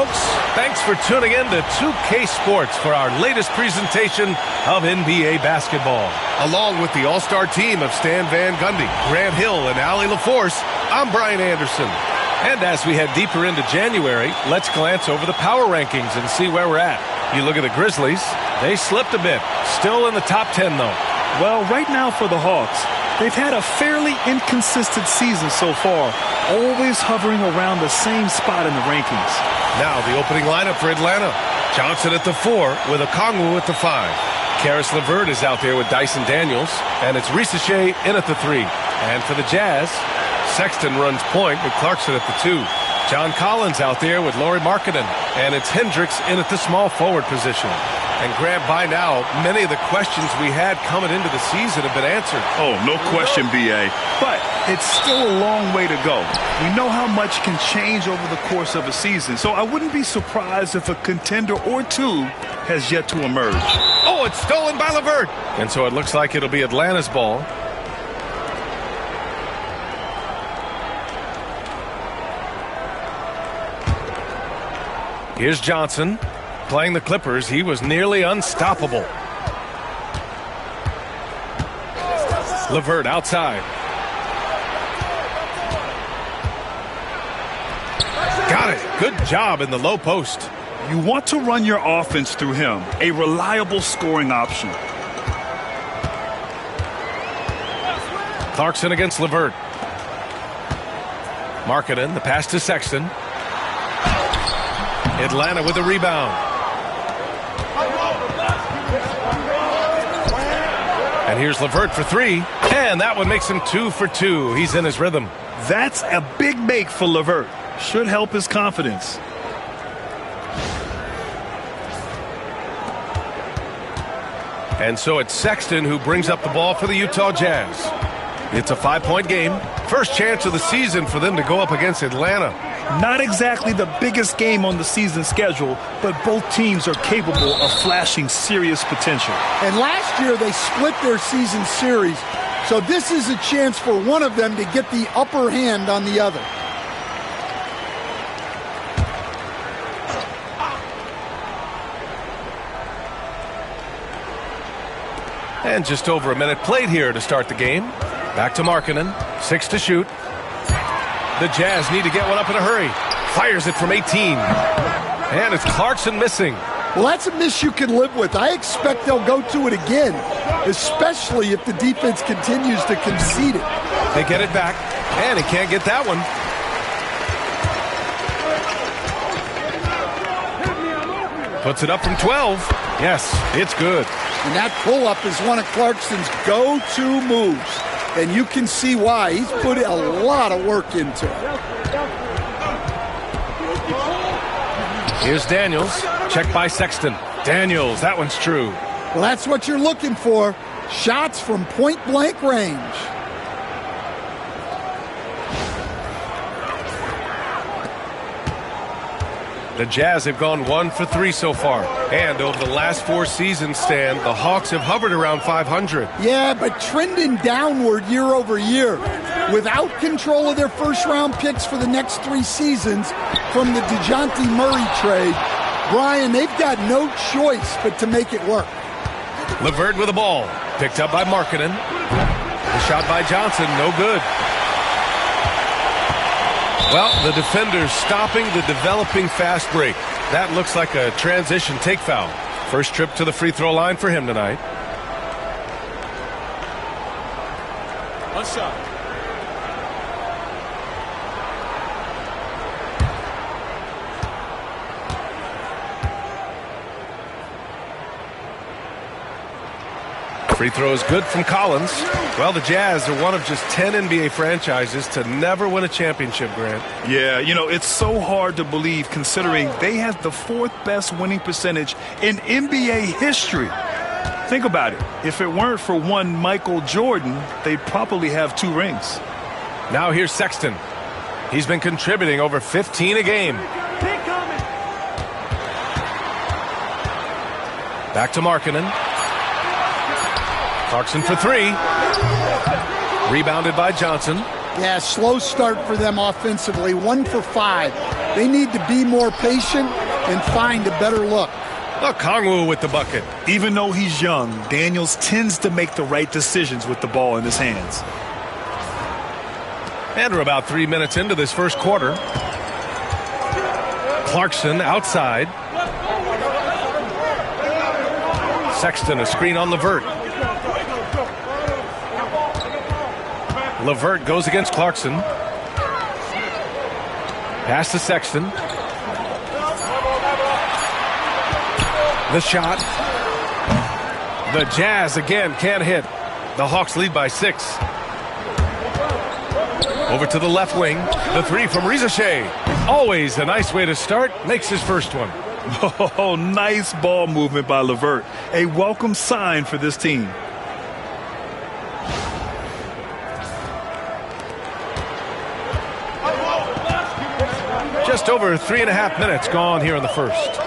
folks. Thanks for tuning in to 2K Sports for our latest presentation of NBA basketball. Along with the all-star team of Stan Van Gundy, Grant Hill, and Allie LaForce, I'm Brian Anderson. And as we head deeper into January, let's glance over the power rankings and see where we're at. You look at the Grizzlies, they slipped a bit. Still in the top 10, though. Well, right now for the Hawks, they've had a fairly inconsistent season so far, always hovering around the same spot in the rankings. Now the opening lineup for Atlanta. Johnson at the 4 with Okongwu at the 5. Karis LeVert is out there with Dyson Daniels, and it's Risacher in at the 3. And for the Jazz, Sexton runs point with Clarkson at the 2. John Collins out there with Lauri Markkanen, and it's Hendricks in at the small forward position. And Grant, by now, many of the questions we had coming into the season have been answered. Oh, no question, B.A. But it's still a long way to go. We know how much can change over the course of a season, so I wouldn't be surprised if a contender or two has yet to emerge. Oh, it's stolen by LeVert. And so it looks like it'll be Atlanta's ball. Here's Johnson. Playing the Clippers, he was nearly unstoppable. LeVert outside. Got it. Good job in the low post. You want to run your offense through him, a reliable scoring option. Clarkson against LeVert. Markkanen, the pass to Sexton. Atlanta with the rebound. And here's LeVert for 3. And that one makes him 2 for 2. He's in his rhythm. That's a big make for LeVert. Should help his confidence. And so it's Sexton who brings up the ball for the Utah Jazz. It's a 5-point game. First chance of the season for them to go up against Atlanta. Not exactly the biggest game on the season schedule, but both teams are capable of flashing serious potential. And last year they split their season series, so this is a chance for one of them to get the upper hand on the other. And just over a minute played here to start the game. Back to Markkanen. 6 to shoot. The Jazz need to get one up in a hurry. Fires it from 18. And it's Clarkson missing. Well, that's a miss you can live with. I expect they'll go to it again, especially if the defense continues to concede it. They get it back, and he can't get that one. Puts it up from 12. Yes, it's good. And that pull-up is one of Clarkson's go-to moves. And you can see why. He's put a lot of work into it. Here's Daniels. Checked by Sexton. Daniels, that one's true. Well, that's what you're looking for. Shots from point-blank range. The Jazz have gone 1 for 3 so far. And over the last 4 seasons, Stan, the Hawks have hovered around 500. Yeah, but trending downward year over year. Without control of their first-round picks for the next 3 seasons from the DeJounte Murray trade, Brian, they've got no choice but to make it work. LeVert with the ball. Picked up by Markkanen. The shot by Johnson, no good. Well, the defender's stopping the developing fast break. That looks like a transition take foul. First trip to the free throw line for him tonight. One shot. Free throw is good from Collins. Well, the Jazz are one of just 10 NBA franchises to never win a championship, Grant. Yeah, you know, it's so hard to believe considering they have the 4th best winning percentage in NBA history. Think about it. If it weren't for one Michael Jordan, they'd probably have 2 rings. Now here's Sexton. He's been contributing over 15 a game. Back to Markkanen. Clarkson for 3. Rebounded by Johnson. Yeah, slow start for them offensively, 1 for 5. They need to be more patient and find a better look. Okongwu with the bucket. Even though he's young, Daniels tends to make the right decisions with the ball in his hands. And we're about 3 minutes into this first quarter. Clarkson outside. Sexton, a screen on LeVert. LeVert goes against Clarkson. Pass to Sexton. The shot. The Jazz again can't hit. The Hawks lead by 6. Over to the left wing. The three from Riza Shea. Always a nice way to start. Makes his first one. Oh, nice ball movement by LeVert. A welcome sign for this team. Just over 3.5 minutes gone here in the first.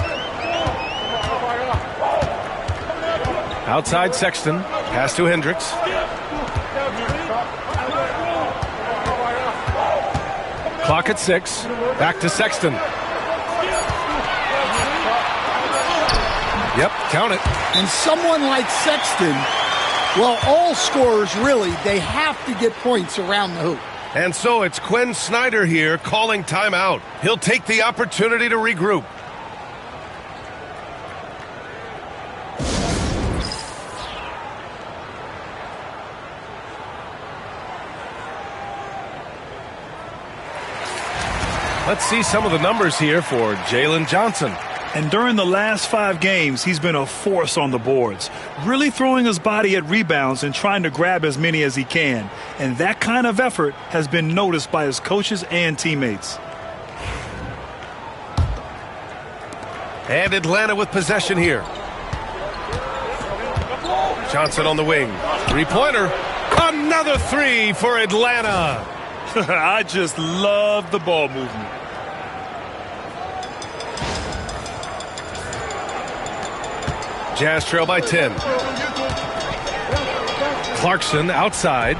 Outside Sexton. Pass to Hendricks. Clock at 6. Back to Sexton. Yep, count it. And someone like Sexton, well, all scorers really, they have to get points around the hoop. And so it's Quinn Snyder here calling timeout. He'll take the opportunity to regroup. Let's see some of the numbers here for Jalen Johnson. And during the last 5 games, he's been a force on the boards, really throwing his body at rebounds and trying to grab as many as he can. And that kind of effort has been noticed by his coaches and teammates. And Atlanta with possession here. Johnson on the wing. Three-pointer. Another three for Atlanta. I just love the ball movement. Jazz trail by 10. Clarkson outside.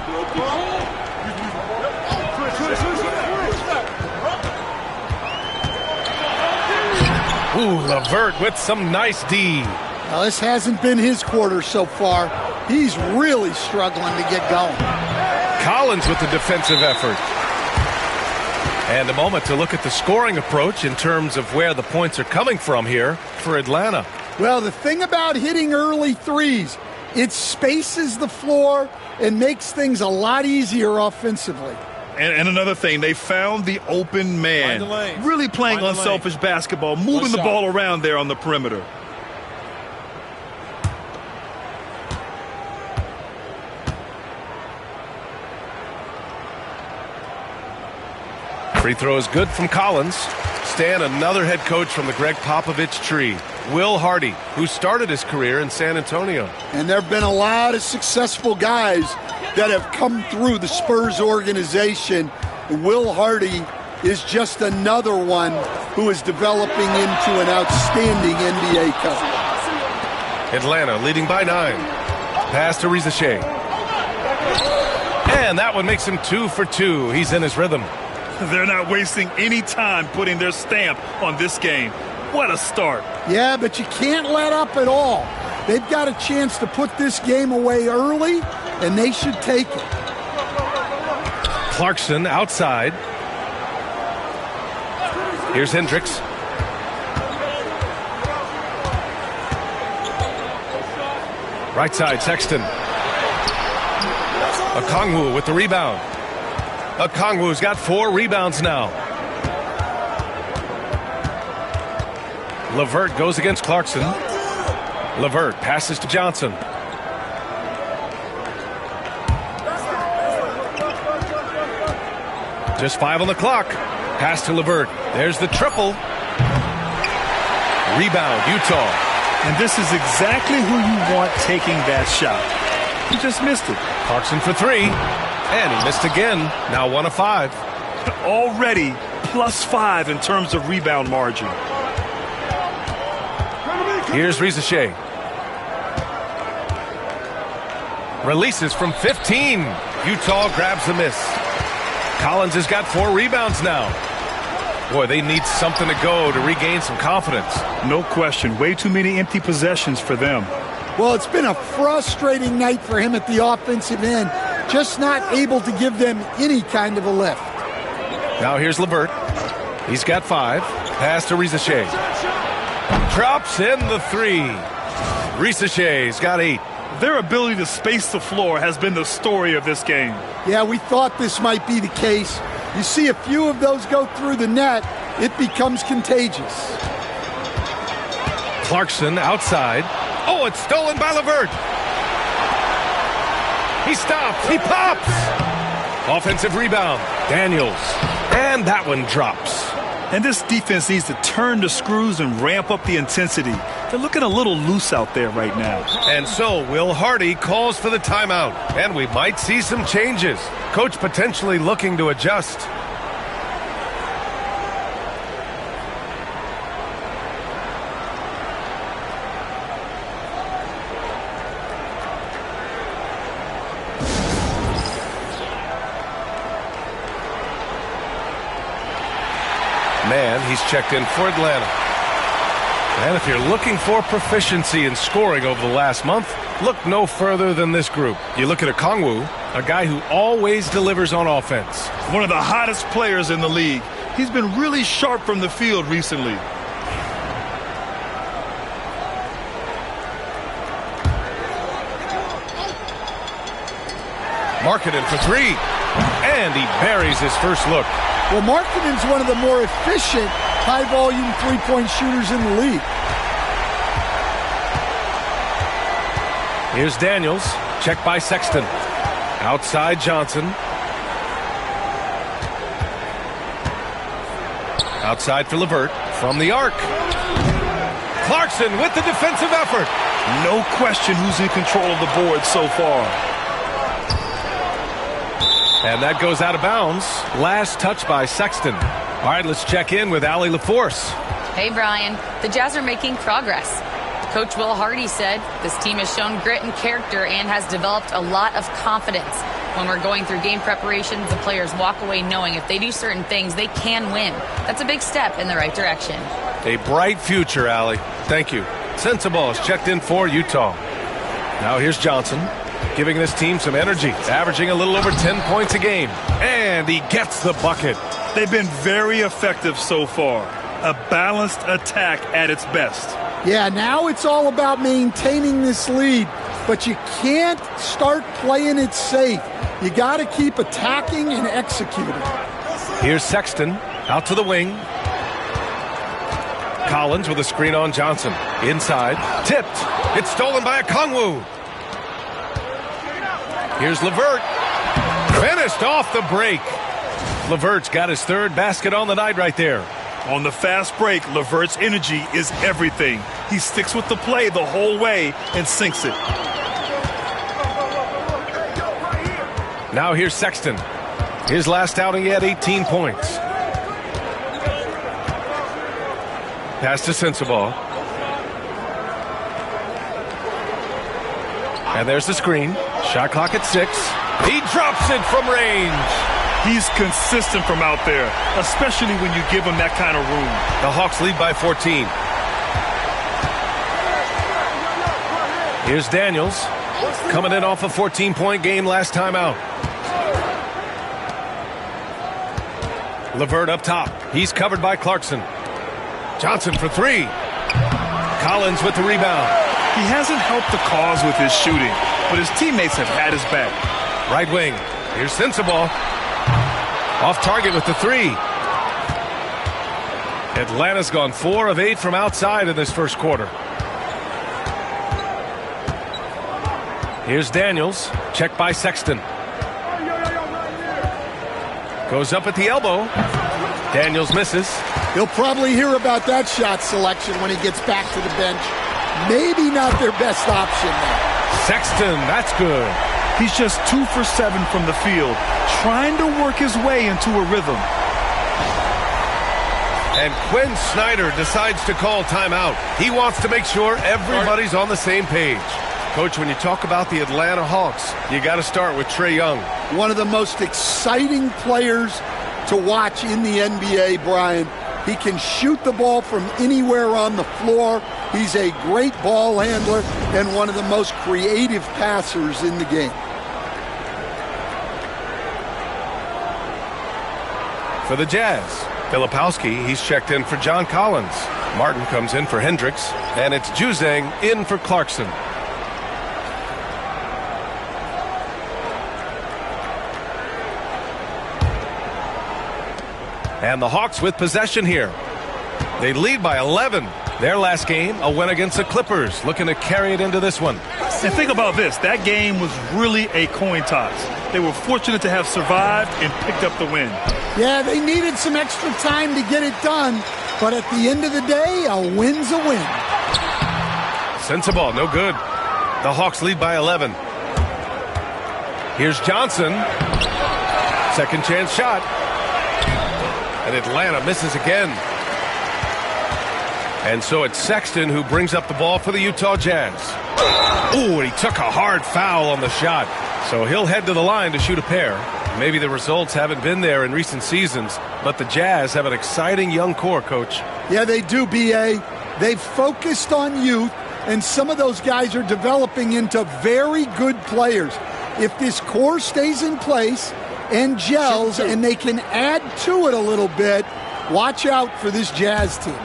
Ooh, LeVert with some nice D. Now, this hasn't been his quarter so far. He's really struggling to get going. Collins with the defensive effort. And a moment to look at the scoring approach in terms of where the points are coming from here for Atlanta. Well, the thing about hitting early threes, it spaces the floor and makes things a lot easier offensively. And another thing, they found the open man. Really playing unselfish basketball, moving the ball around there on the perimeter. Free throw is good from Collins. Stan, another head coach from the Greg Popovich tree. Will Hardy, who started his career in San Antonio. And there have been a lot of successful guys that have come through the Spurs organization. Will Hardy is just another one who is developing into an outstanding NBA coach. Atlanta leading by 9. Pass to Riza Shea. And that one makes him 2 for 2. He's in his rhythm. They're not wasting any time putting their stamp on this game. What a start. Yeah, but you can't let up at all. They've got a chance to put this game away early, and they should take it. Clarkson outside. Here's Hendricks. Right side, Sexton. Okongwu with the rebound. Okongwu's got 4 rebounds now. LeVert goes against Clarkson. LeVert passes to Johnson. Just 5 on the clock. Pass to LeVert. There's the triple. Rebound, Utah. And this is exactly who you want taking that shot. He just missed it. Clarkson for 3. And he missed again. Now 1 of 5. Already +5 in terms of rebound margin. Here's Riza Shea. Releases from 15. Utah grabs the miss. Collins has got 4 rebounds now. Boy, they need something to go to regain some confidence. No question. Way too many empty possessions for them. Well, it's been a frustrating night for him at the offensive end. Just not able to give them any kind of a lift. Now here's LeVert. He's got 5. Pass to Risacher. Drops in the 3. Risacher's got 8. Their ability to space the floor has been the story of this game. Yeah, we thought this might be the case. You see a few of those go through the net, it becomes contagious. Clarkson outside. Oh, it's stolen by LeVert. He stops. He pops. Offensive rebound. Daniels. And that one drops. And this defense needs to turn the screws and ramp up the intensity. They're looking a little loose out there right now. And so Will Hardy calls for the timeout. And we might see some changes. Coach potentially looking to adjust. Man, he's checked in for Atlanta. And if you're looking for proficiency in scoring over the last month, look no further than this group. You look at Okongwu, a guy who always delivers on offense. One of the hottest players in the league. He's been really sharp from the field recently. Markkanen for 3. And he buries his first look. Well, Markkanen's one of the more efficient, high-volume three-point shooters in the league. Here's Daniels. Checked by Sexton. Outside Johnson. Outside for LeVert. From the arc. Clarkson with the defensive effort. No question who's in control of the board so far. And that goes out of bounds. Last touch by Sexton. All right, let's check in with Allie LaForce. Hey, Brian. The Jazz are making progress. Coach Will Hardy said this team has shown grit and character and has developed a lot of confidence. When we're going through game preparations, the players walk away knowing if they do certain things, they can win. That's a big step in the right direction. A bright future, Allie. Thank you. Sensabaugh is checked in for Utah. Now here's Johnson, giving this team some energy, averaging a little over 10 points a game. And he gets the bucket. They've been very effective so far. A balanced attack at its best. Yeah, now it's all about maintaining this lead, but you can't start playing it safe. You got to keep attacking and executing. Here's Sexton, out to the wing. Collins with a screen on Johnson. Inside, tipped. It's stolen by Okongwu. Here's LeVert. Finished off the break. LeVert's got his third basket on the night right there. On the fast break, LeVert's energy is everything. He sticks with the play the whole way and sinks it. Now here's Sexton. His last outing, he had 18 points. Pass to Sensabaugh. And there's the screen. Shot clock at 6. He drops it from range. He's consistent from out there, especially when you give him that kind of room. The Hawks lead by 14. Here's Daniels, coming in off a 14-point game last time out. LeVert up top. He's covered by Clarkson. Johnson for 3. Collins with the rebound. He hasn't helped the cause with his shooting, but his teammates have had his back. Right wing. Here's Sensabaugh. Off target with the 3. Atlanta's gone 4 of 8 from outside in this first quarter. Here's Daniels. Checked by Sexton. Goes up at the elbow. Daniels misses. He'll probably hear about that shot selection when he gets back to the bench. Maybe not their best option there. Sexton, that's good. He's just 2 for 7 from the field, trying to work his way into a rhythm. And Quinn Snyder decides to call timeout. He wants to make sure everybody's on the same page. Coach, when you talk about the Atlanta Hawks, you got to start with Trae Young. One of the most exciting players to watch in the NBA, Brian. He can shoot the ball from anywhere on the floor. He's a great ball handler and one of the most creative passers in the game. For the Jazz, Filipowski, he's checked in for John Collins. Martin comes in for Hendricks, and it's Juzang in for Clarkson. And the Hawks with possession here. They lead by 11. Their last game, a win against the Clippers, looking to carry it into this one. And think about this. That game was really a coin toss. They were fortunate to have survived and picked up the win. Yeah, they needed some extra time to get it done, but at the end of the day, a win's a win. Sensible, no good. The Hawks lead by 11. Here's Johnson. Second chance shot. And Atlanta misses again. And so it's Sexton who brings up the ball for the Utah Jazz. Ooh, and he took a hard foul on the shot. So he'll head to the line to shoot a pair. Maybe the results haven't been there in recent seasons, but the Jazz have an exciting young core, Coach. Yeah, they do, B.A. They've focused on youth, and some of those guys are developing into very good players. If this core stays in place and gels and they can add to it a little bit, watch out for this Jazz team.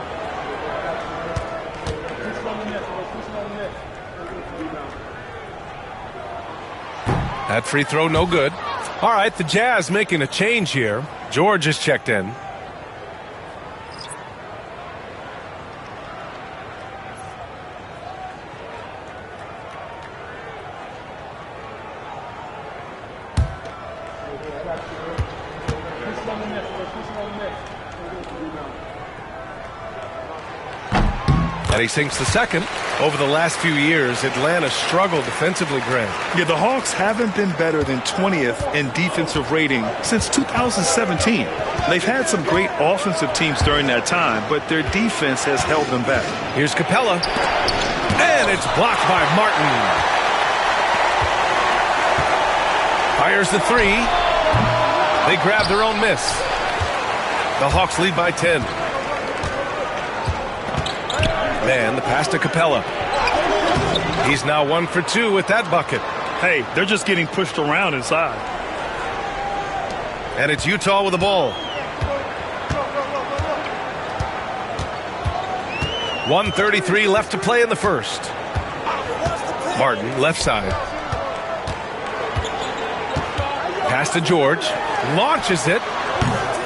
That free throw, no good. All right, the Jazz making a change here. George is checked in. And he sinks the second. Over the last few years, Atlanta struggled defensively, Grant. Yeah, the Hawks haven't been better than 20th in defensive rating since 2017. They've had some great offensive teams during that time, but their defense has held them back. Here's Capella. And it's blocked by Martin. Fires the three. They grab their own miss. The Hawks lead by 10. Man, the pass to Capella. He's now 1 for 2 with that bucket. Hey, they're just getting pushed around inside. And it's Utah with the ball. 1:33 left to play in the first. Martin, left side. Pass to George. Launches it.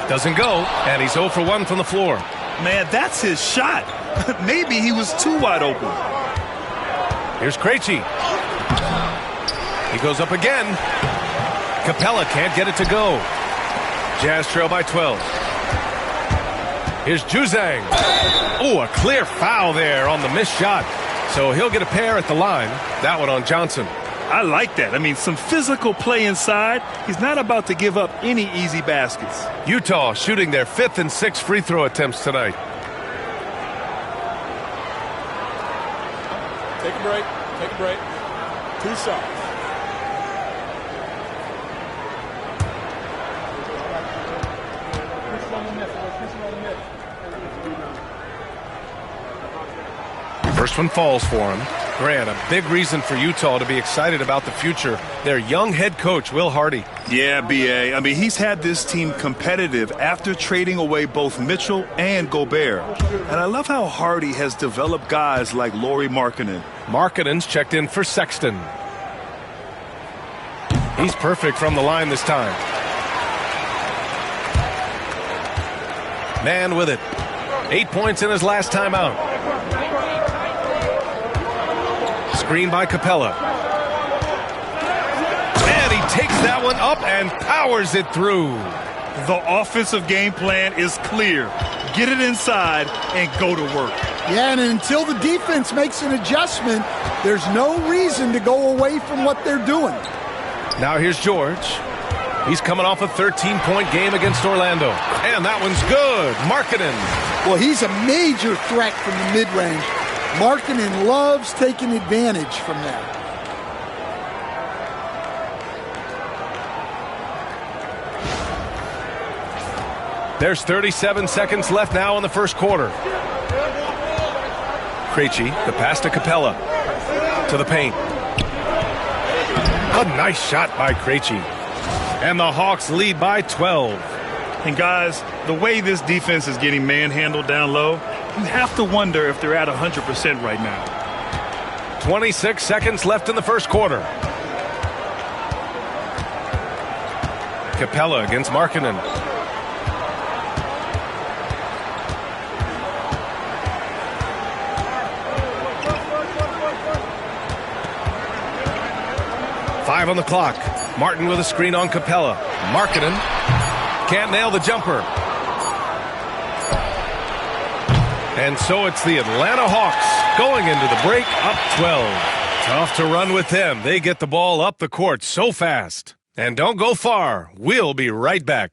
Doesn't go. And he's 0 for 1 from the floor. Man, that's his shot. Maybe he was too wide open. Here's Krejci. He goes up again. Capella can't get it to go. Jazz trail by 12. Here's Juzang. Oh, a clear foul there on the missed shot. So he'll get a pair at the line. That one on Johnson. I like that. I mean, some physical play inside. He's not about to give up any easy baskets. Utah shooting their 5th and 6th free throw attempts tonight. Take a break. Take a break. 2 shots. First one falls for him. Grant, a big reason for Utah to be excited about the future. Their young head coach, Will Hardy. Yeah, B.A. I mean, he's had this team competitive after trading away both Mitchell and Gobert. And I love how Hardy has developed guys like Lauri Markkanen. Markkanen's checked in for Sexton. He's perfect from the line this time. Man with it. 8 points in his last time out. Screen by Capella. And he takes that one up and powers it through. The offensive game plan is clear. Get it inside and go to work. Yeah, and until the defense makes an adjustment, there's no reason to go away from what they're doing. Now here's George. He's coming off a 13-point game against Orlando. And that one's good. Markkanen. Well, he's a major threat from the mid-range. Markkanen loves taking advantage from that. There's 37 seconds left now in the first quarter. Krejci, the pass to Capella. To the paint. A nice shot by Krejci. And the Hawks lead by 12. And guys, the way this defense is getting manhandled down low, you have to wonder if they're at 100% right now. 26 seconds left in the first quarter. Capella against Markkanen. Five on the clock. Martin with a screen on Capella. Markkanen can't nail the jumper. And so it's the Atlanta Hawks going into the break up 12. Tough to run with them. They get the ball up the court so fast. And don't go far. We'll be right back.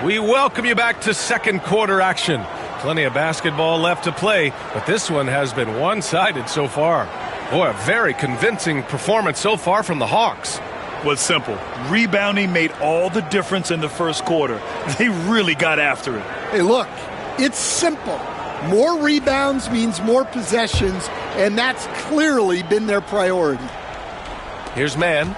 We welcome you back to second quarter action. Plenty of basketball left to play, but this one has been one-sided so far. Boy, a very convincing performance so far from the Hawks. Was simple. Rebounding made all the difference in the first quarter. They really got after it. Hey, look, it's simple. More rebounds means more possessions, and that's clearly been their priority. Here's man.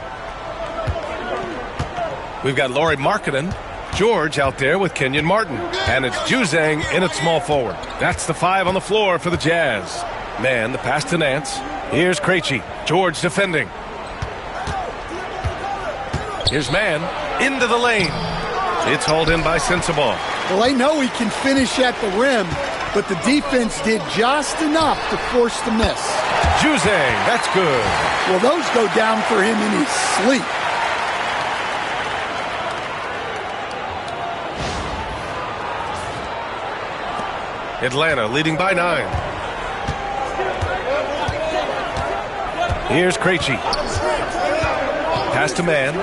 We've got Lauri Markkanen. George out there with Kenyon Martin. And it's Juzang in at small forward. That's the 5 on the floor for the Jazz. Man, the pass to Nance. Here's Krejci. George defending. Here's man into the lane. It's hauled in by Sensabaugh. Well, they know he can finish at the rim, but the defense did just enough to force the miss. Juzang, that's good. Well, those go down for him in his sleep. Atlanta leading by 9. Here's Krejci. Pass to man.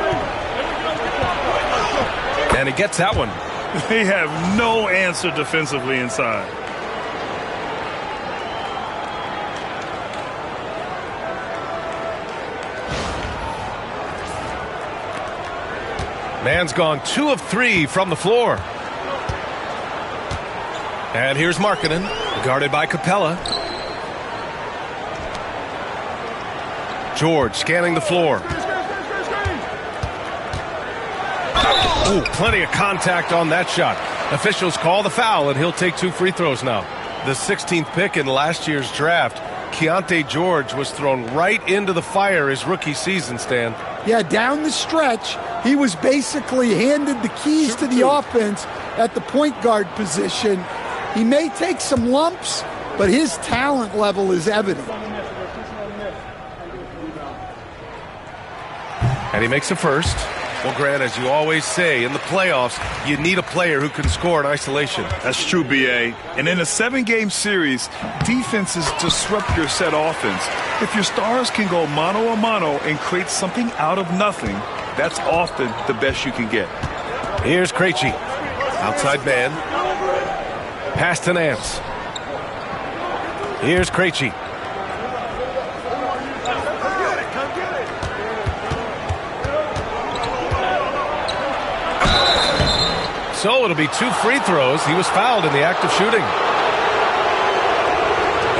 And he gets that one. They have no answer defensively inside. Man's gone 2 of 3 from the floor. And here's Markkanen, guarded by Capella. George scanning the floor. Ooh, plenty of contact on that shot. Officials call the foul, and he'll take 2 free throws now. The 16th pick in last year's draft, Keontae George was thrown right into the fire his rookie season, Stan. Yeah, down the stretch, he was basically handed the keys to the offense at the point guard position. He may take some lumps, but his talent level is evident. And he makes a first. Well, Grant, as you always say, in the playoffs, you need a player who can score in isolation. That's true, B.A. And in a 7-game series, defenses disrupt your set offense. If your stars can go mano-a-mano and create something out of nothing, that's often the best you can get. Here's Krejci. Outside man. Pass to Nance. Here's Krejci. So it'll be 2 free throws. He was fouled in the act of shooting.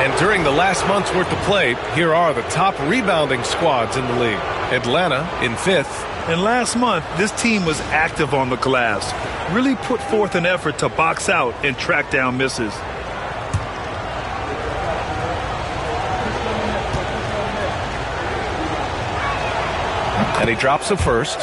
And during the last month's worth of play, here are the top rebounding squads in the league. Atlanta in 5th. And last month, this team was active on the glass. Really put forth an effort to box out and track down misses. And he drops a first.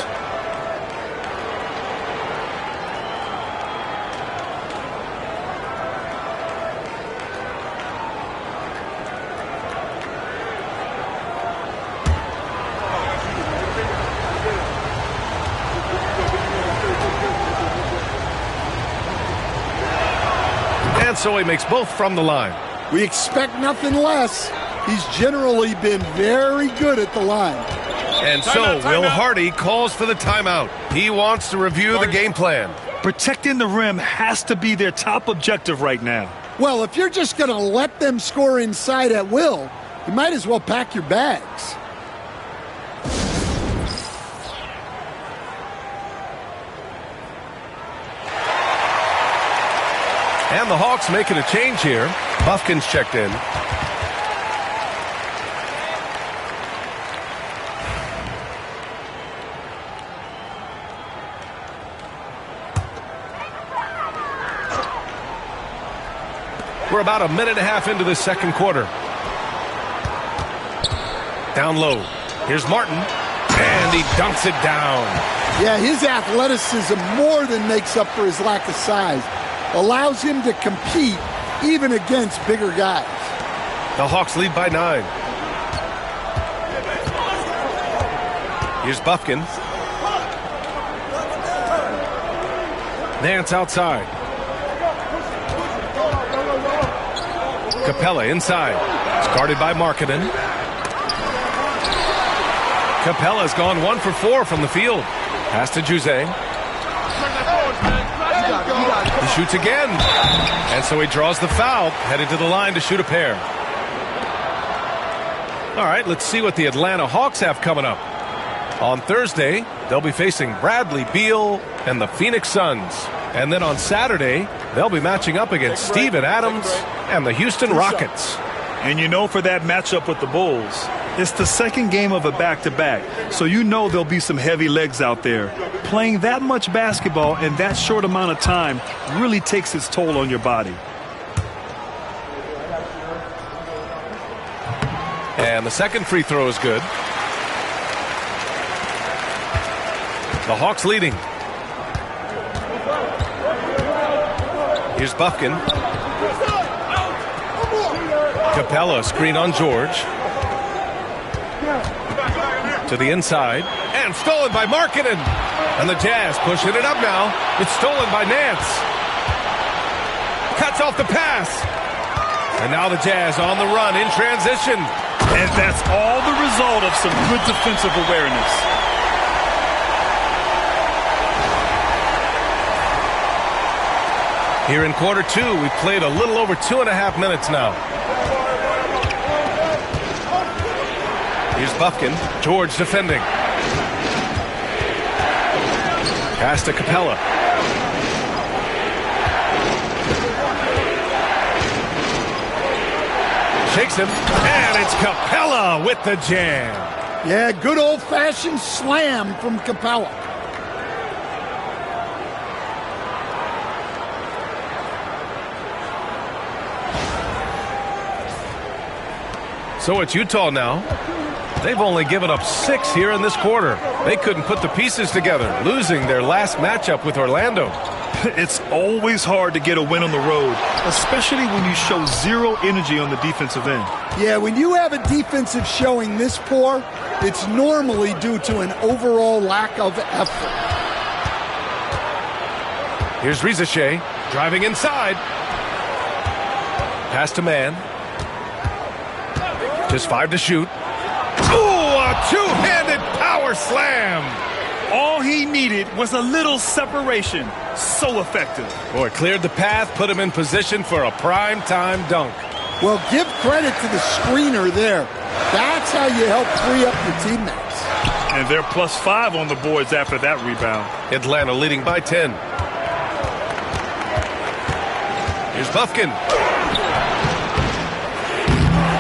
And so he makes both from the line. We expect nothing less. He's generally been very good at the line. And so Will Hardy calls for the timeout. He wants to review the game plan. Protecting the rim has to be their top objective right now. Well, if you're just going to let them score inside at will, you might as well pack your bags. And the Hawks making a change here. Bufkin's checked in. We're about a minute and a half into the second quarter. Down low. Here's Martin. And he dunks it down. Yeah, his athleticism more than makes up for his lack of size. Allows him to compete even against bigger guys. The Hawks lead by 9. Here's Bufkin. Nance outside. Capella inside. It's guarded by Markkanen. Capella's gone 1 for 4 from the field. Pass to Juzang. He shoots again. And so he draws the foul, headed to the line to shoot a pair. All right, let's see what the Atlanta Hawks have coming up. On Thursday, they'll be facing Bradley Beal and the Phoenix Suns. And then on Saturday, they'll be matching up against Steven Adams and the Houston Rockets. And you know, for that matchup with the Bulls, it's the second game of a back-to-back, so you know there'll be some heavy legs out there. Playing that much basketball in that short amount of time really takes its toll on your body. And the second free throw is good. The Hawks leading. Here's Bufkin. Capella screen on George. To the inside. And stolen by Markkanen. And the Jazz pushing it up now. It's stolen by Nance. Cuts off the pass. And now the Jazz on the run in transition. And that's all the result of some good defensive awareness. Here in quarter 2, we've played a little over 2.5 minutes now. Here's Bufkin. George defending. Pass to Capella. Shakes him. And it's Capella with the jam. Yeah, good old-fashioned slam from Capella. So it's Utah now. They've only given up 6 here in this quarter. They couldn't put the pieces together, losing their last matchup with Orlando. It's always hard to get a win on the road, especially when you show zero energy on the defensive end. Yeah, when you have a defensive showing this poor, it's normally due to an overall lack of effort. Here's Risache driving inside. Pass to Mann. Just 5 to shoot. Ooh, a two-handed power slam. All he needed was a little separation. So effective. Boy, cleared the path, put him in position for a prime-time dunk. Well, give credit to the screener there. That's how you help free up your teammates. And they're +5 on the boards after that rebound. Atlanta leading by 10. Here's Bufkin.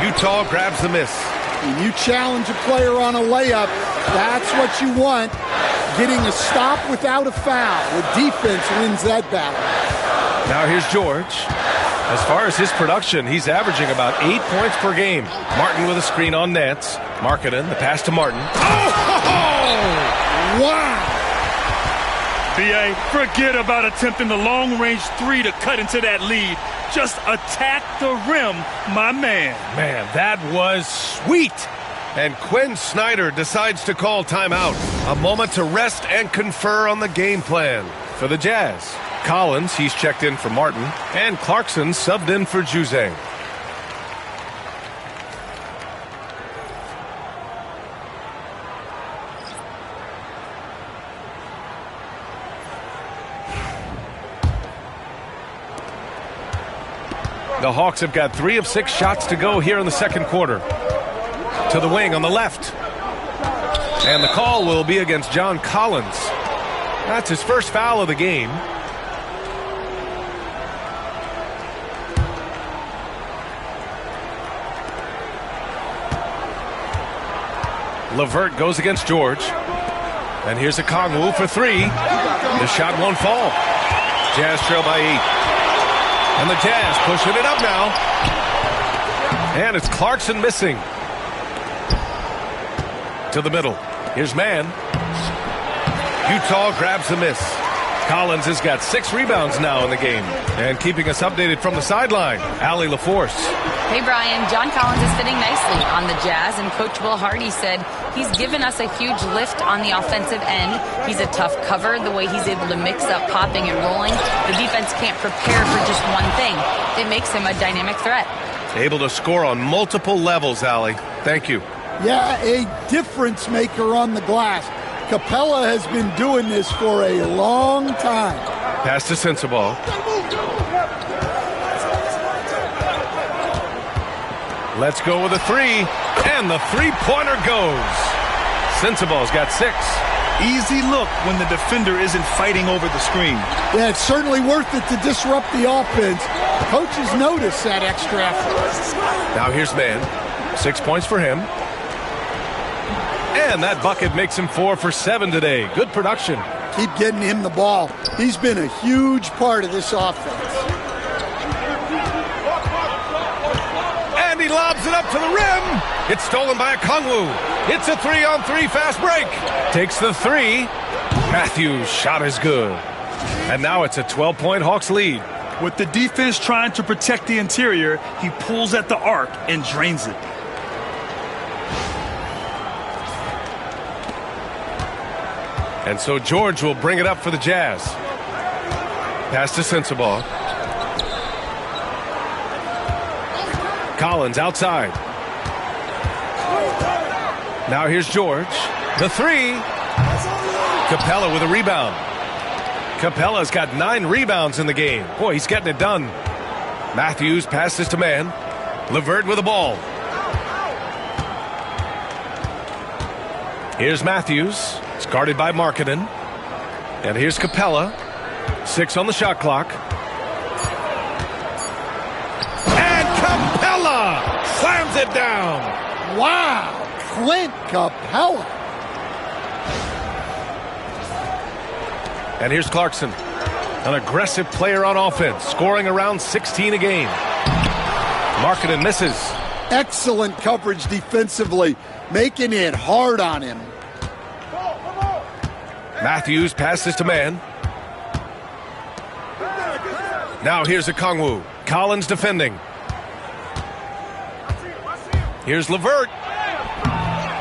Utah grabs the miss. When you challenge a player on a layup, that's what you want. Getting a stop without a foul. The defense wins that battle. Now here's George. As far as his production, he's averaging about 8 points per game. Martin with a screen on Nance. Markkanen, the pass to Martin. Oh! Wow! B.A., forget about attempting the long-range 3 to cut into that lead. Just attack the rim, my man. Man, that was sweet. And Quinn Snyder decides to call timeout. A moment to rest and confer on the game plan for the Jazz. Collins, he's checked in for Martin. And Clarkson subbed in for Juzang. The Hawks have got 3 of 6 shots to go here in the second quarter. To the wing on the left. And the call will be against John Collins. That's his first foul of the game. LeVert goes against George. And here's a Okongwu for 3. The shot won't fall. Jazz trail by 8. And the Jazz pushing it up now. And it's Clarkson missing. To the middle. Here's Mann. Utah grabs the miss. Collins has got 6 rebounds now in the game. And keeping us updated from the sideline, Allie LaForce. Hey, Brian. John Collins is fitting nicely on the Jazz, and Coach Will Hardy said he's given us a huge lift on the offensive end. He's a tough cover, the way he's able to mix up popping and rolling. The defense can't prepare for just one thing. It makes him a dynamic threat. Able to score on multiple levels, Allie. Thank you. Yeah, a difference maker on the glass. Capella has been doing this for a long time. Pass to Sensabaugh. Let's go with a 3. And the three-pointer goes. Sensabaugh's got 6. Easy look when the defender isn't fighting over the screen. Yeah, it's certainly worth it to disrupt the offense. Coaches notice that extra effort. Now here's Mann. 6 points for him. And that bucket makes him 4 for 7 today. Good production. Keep getting him the ball. He's been a huge part of this offense. And he lobs it up to the rim. It's stolen by Okongwu. It's a 3-on-3 fast break. Takes the 3. Matthews' shot is good. And now it's a 12-point Hawks lead. With the defense trying to protect the interior, he pulls at the arc and drains it. And so George will bring it up for the Jazz. Pass to Sensabaugh. Collins outside. Now here's George. The 3. Capella with a rebound. Capella's got 9 rebounds in the game. Boy, he's getting it done. Matthews passes to Mann. LeVert with the ball. Here's Matthews. It's guarded by Markkanen. And here's Capella. 6 on the shot clock. And Capella slams it down. Wow, Clint Capella. And here's Clarkson. An aggressive player on offense, scoring around 16 a game. Markkanen misses. Excellent coverage defensively, making it hard on him. Matthews passes to Mann. Now here's Okongwu. Collins defending. Here's LeVert.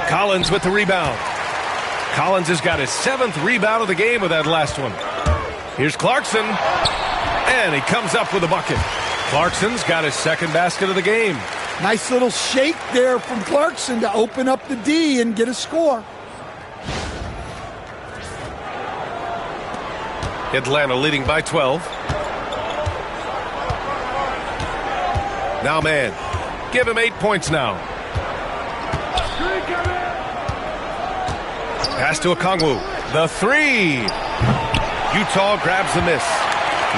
Collins with the rebound. Collins has got his 7th rebound of the game with that last one. Here's Clarkson. And he comes up with a bucket. Clarkson's got his 2nd basket of the game. Nice little shake there from Clarkson to open up the D and get a score. Atlanta leading by 12. Now Mann. Give him 8 points now. Pass to Okongwu. The 3. Utah grabs the miss.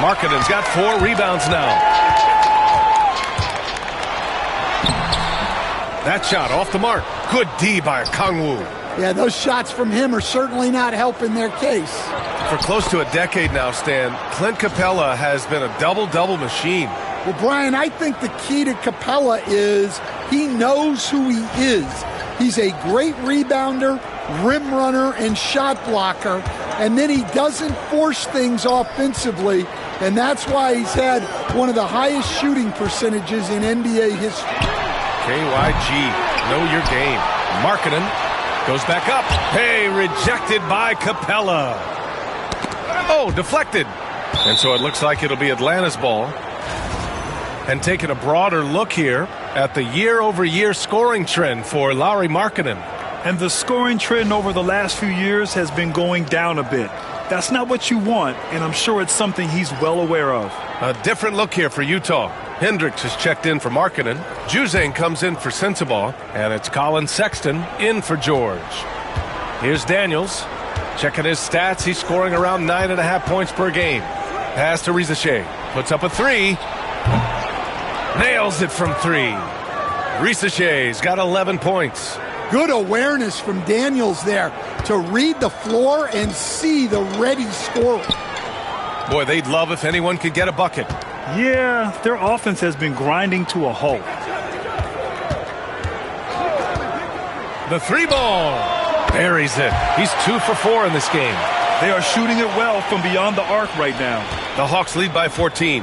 Markkanen's got 4 rebounds now. That shot off the mark. Good D by Okongwu. Yeah, those shots from him are certainly not helping their case. For close to a decade now, Stan, Clint Capella has been a double-double machine. Well, Brian, I think the key to Capella is he knows who he is. He's a great rebounder, rim runner, and shot blocker, and then he doesn't force things offensively, and that's why he's had one of the highest shooting percentages in NBA history. KYG, know your game. Markkanen goes back up. Hey, rejected by Capella. Oh, deflected. And so it looks like it'll be Atlanta's ball. And taking a broader look here at the year-over-year scoring trend for Lauri Markkanen. And the scoring trend over the last few years has been going down a bit. That's not what you want, and I'm sure it's something he's well aware of. A different look here for Utah. Hendricks is checked in for Markkanen. Juzang comes in for Sensabaugh. And it's Colin Sexton in for George. Here's Daniels. Checking his stats, he's scoring around 9.5 points per game. Pass to Risacher. Puts up a three. Nails it from three. Risacher's got 11 points. Good awareness from Daniels there to read the floor and see the ready scorer. Boy, they'd love if anyone could get a bucket. Yeah, their offense has been grinding to a halt. The three ball. Buries it. He's 2 for 4 in this game. They are shooting it well from beyond the arc right now. The Hawks lead by 14.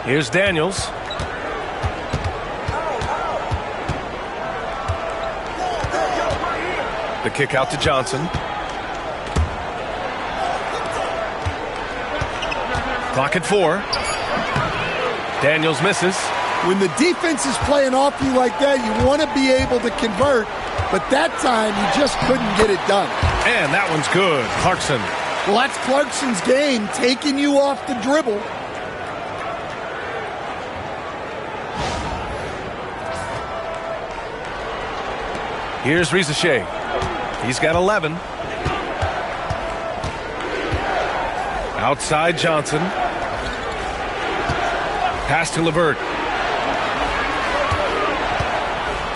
Here's Daniels. The kick out to Johnson. Clock at 4. Daniels misses. When the defense is playing off you like that, you want to be able to convert, but that time you just couldn't get it done. And that one's good. Clarkson. Well, that's Clarkson's game, taking you off the dribble. Here's Risacher. He's got 11. Outside Johnson. Pass to LeVert.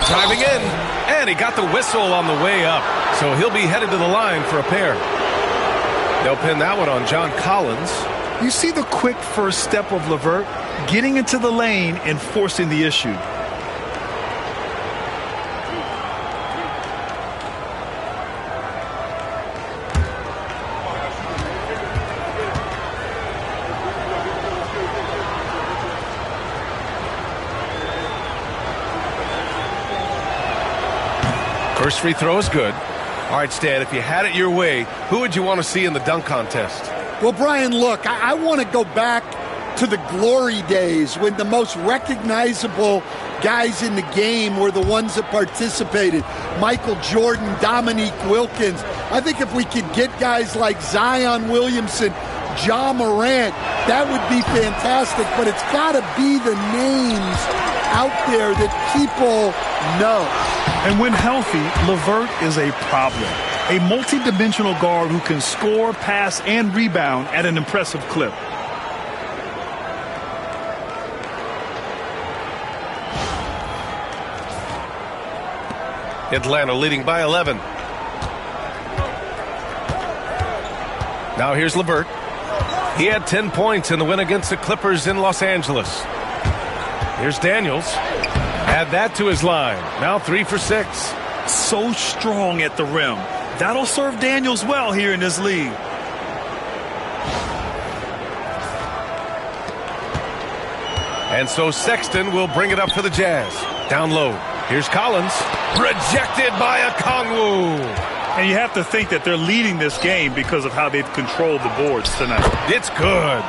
Driving in, and he got the whistle on the way up. So he'll be headed to the line for a pair. They'll pin that one on John Collins. You see the quick first step of LeVert, getting into the lane and forcing the issue. First free throw is good. All right, Stan, if you had it your way, who would you want to see in the dunk contest? Well, Brian, look, I want to go back to the glory days when the most recognizable guys in the game were the ones that participated. Michael Jordan, Dominique Wilkins. I think if we could get guys like Zion Williamson, Ja Morant, that would be fantastic, but it's got to be the names out there that people know. And when healthy, LeVert is a problem. A multi-dimensional guard who can score, pass, and rebound at an impressive clip. Atlanta leading by 11. Now here's LeVert. He had 10 points in the win against the Clippers in Los Angeles. Here's Daniels. Add that to his line. Now 3 for 6. So strong at the rim. That'll serve Daniels well here in this league. And so Sexton will bring it up for the Jazz. Down low. Here's Collins. Rejected by Okongwu. And you have to think that they're leading this game because of how they've controlled the boards tonight. It's good.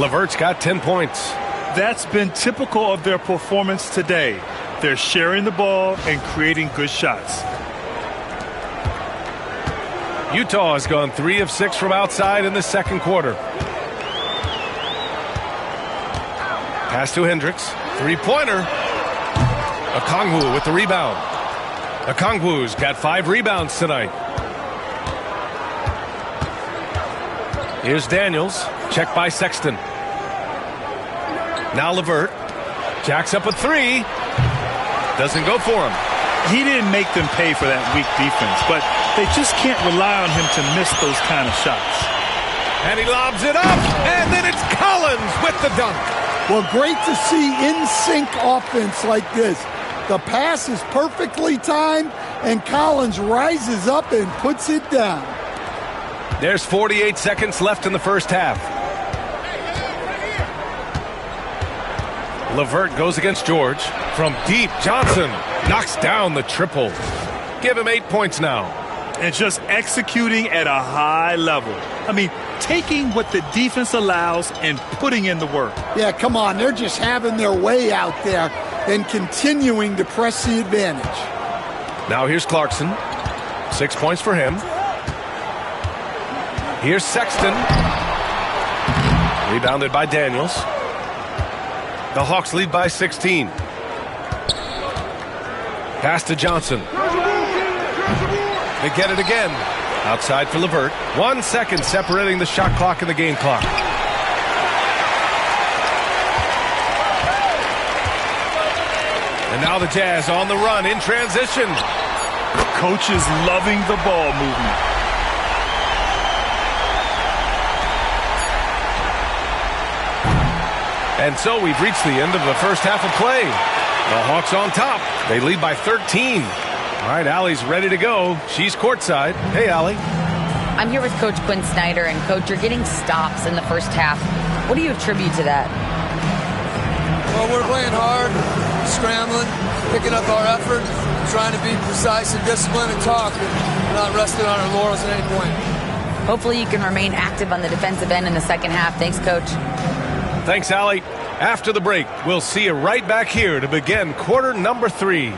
LeVert's got 10 points. That's been typical of their performance today. They're sharing the ball and creating good shots. Utah has gone 3 of 6 from outside in the second quarter. Pass to Hendricks. Three-pointer. Okongwu with the rebound. Okongwu's got 5 rebounds tonight. Here's Daniels. Checked by Sexton. Now LeVert. Jacks up a 3. Doesn't go for him. He didn't make them pay for that weak defense, but they just can't rely on him to miss those kind of shots. And he lobs it up, and then it's Collins with the dunk. Well, great to see in-sync offense like this. The pass is perfectly timed, and Collins rises up and puts it down. There's 48 seconds left in the first half. LeVert goes against George. From deep, Johnson knocks down the triple. Give him 8 points now. And just executing at a high level. I mean, taking what the defense allows and putting in the work. Yeah, come on. They're just having their way out there and continuing to press the advantage. Now here's Clarkson. 6 points for him. Here's Sexton. Rebounded by Daniels. The Hawks lead by 16. Pass to Johnson. They get it again. Outside for LeVert. 1 second separating the shot clock and the game clock. And now the Jazz on the run in transition. Coach is loving the ball movement. And so we've reached the end of the first half of play. The Hawks on top. They lead by 13. All right, Allie's ready to go. She's courtside. Hey, Allie. I'm here with Coach Quinn Snyder, and Coach, you're getting stops in the first half. What do you attribute to that? Well, we're playing hard, scrambling, picking up our effort, trying to be precise and disciplined and talk, and not resting on our laurels at any point. Hopefully you can remain active on the defensive end in the second half. Thanks, Coach. Thanks, Allie. After the break, we'll see you right back here to begin quarter number 3.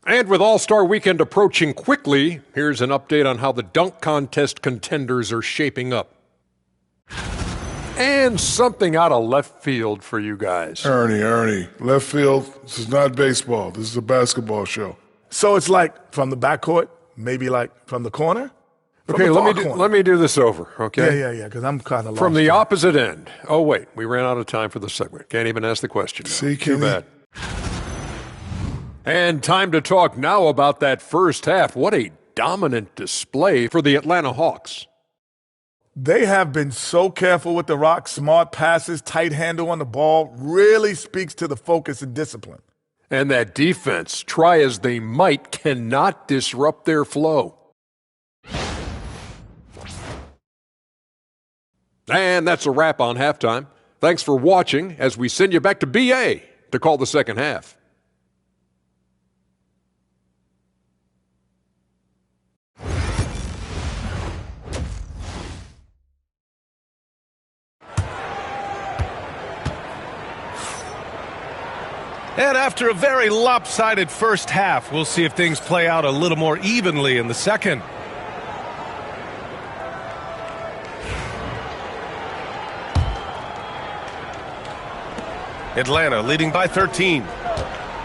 And with All-Star Weekend approaching quickly, here's an update on how the dunk contest contenders are shaping up. And something out of left field for you guys. Ernie, left field, this is not baseball. This is a basketball show. So it's like from the backcourt, maybe like from the corner? Okay, let me do this over, okay? Yeah, because I'm kind of lost. From the opposite end. Oh, wait, we ran out of time for the segment. Can't even ask the question. See, Too Kenny? bad. And time to talk now about that first half. What a dominant display for the Atlanta Hawks. They have been so careful with the rock. Smart passes, tight handle on the ball, really speaks to the focus and discipline. And that defense, try as they might, cannot disrupt their flow. And that's a wrap on halftime. Thanks for watching as we send you back to BA to call the second half. And after a very lopsided first half, we'll see if things play out a little more evenly in the second. Atlanta leading by 13.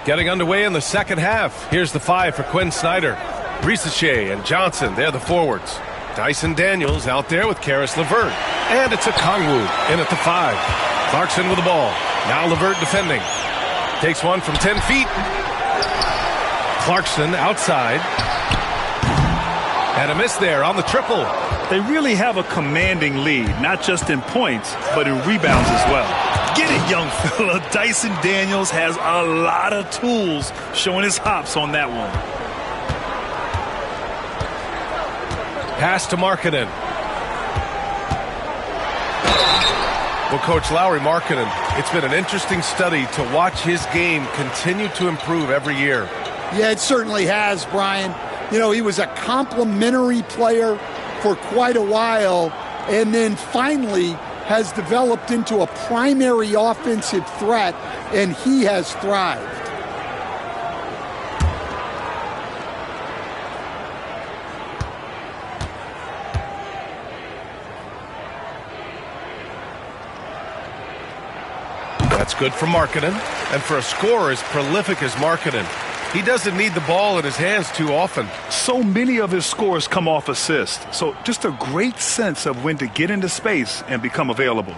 Getting underway in the second half. Here's the 5 for Quinn Snyder. Risacher and Johnson, they're the forwards. Dyson Daniels out there with Caris LeVert. And it's Okongwu in at the 5. Clarkson with the ball. Now LeVert defending. Takes one from 10 feet. Clarkson outside. And a miss there on the triple. They really have a commanding lead, not just in points, but in rebounds as well. Get it, young fella. Dyson Daniels has a lot of tools, showing his hops on that one. Pass to Markkanen. Well, Coach Lowry Markkanen, it's been an interesting study to watch his game continue to improve every year. Yeah, it certainly has, Brian. You know, he was a complimentary player for quite a while, and then finally has developed into a primary offensive threat, and he has thrived. That's good for Markkanen, and for a scorer as prolific as Markkanen, he doesn't need the ball in his hands too often. So many of his scores come off assists, so just a great sense of when to get into space and become available.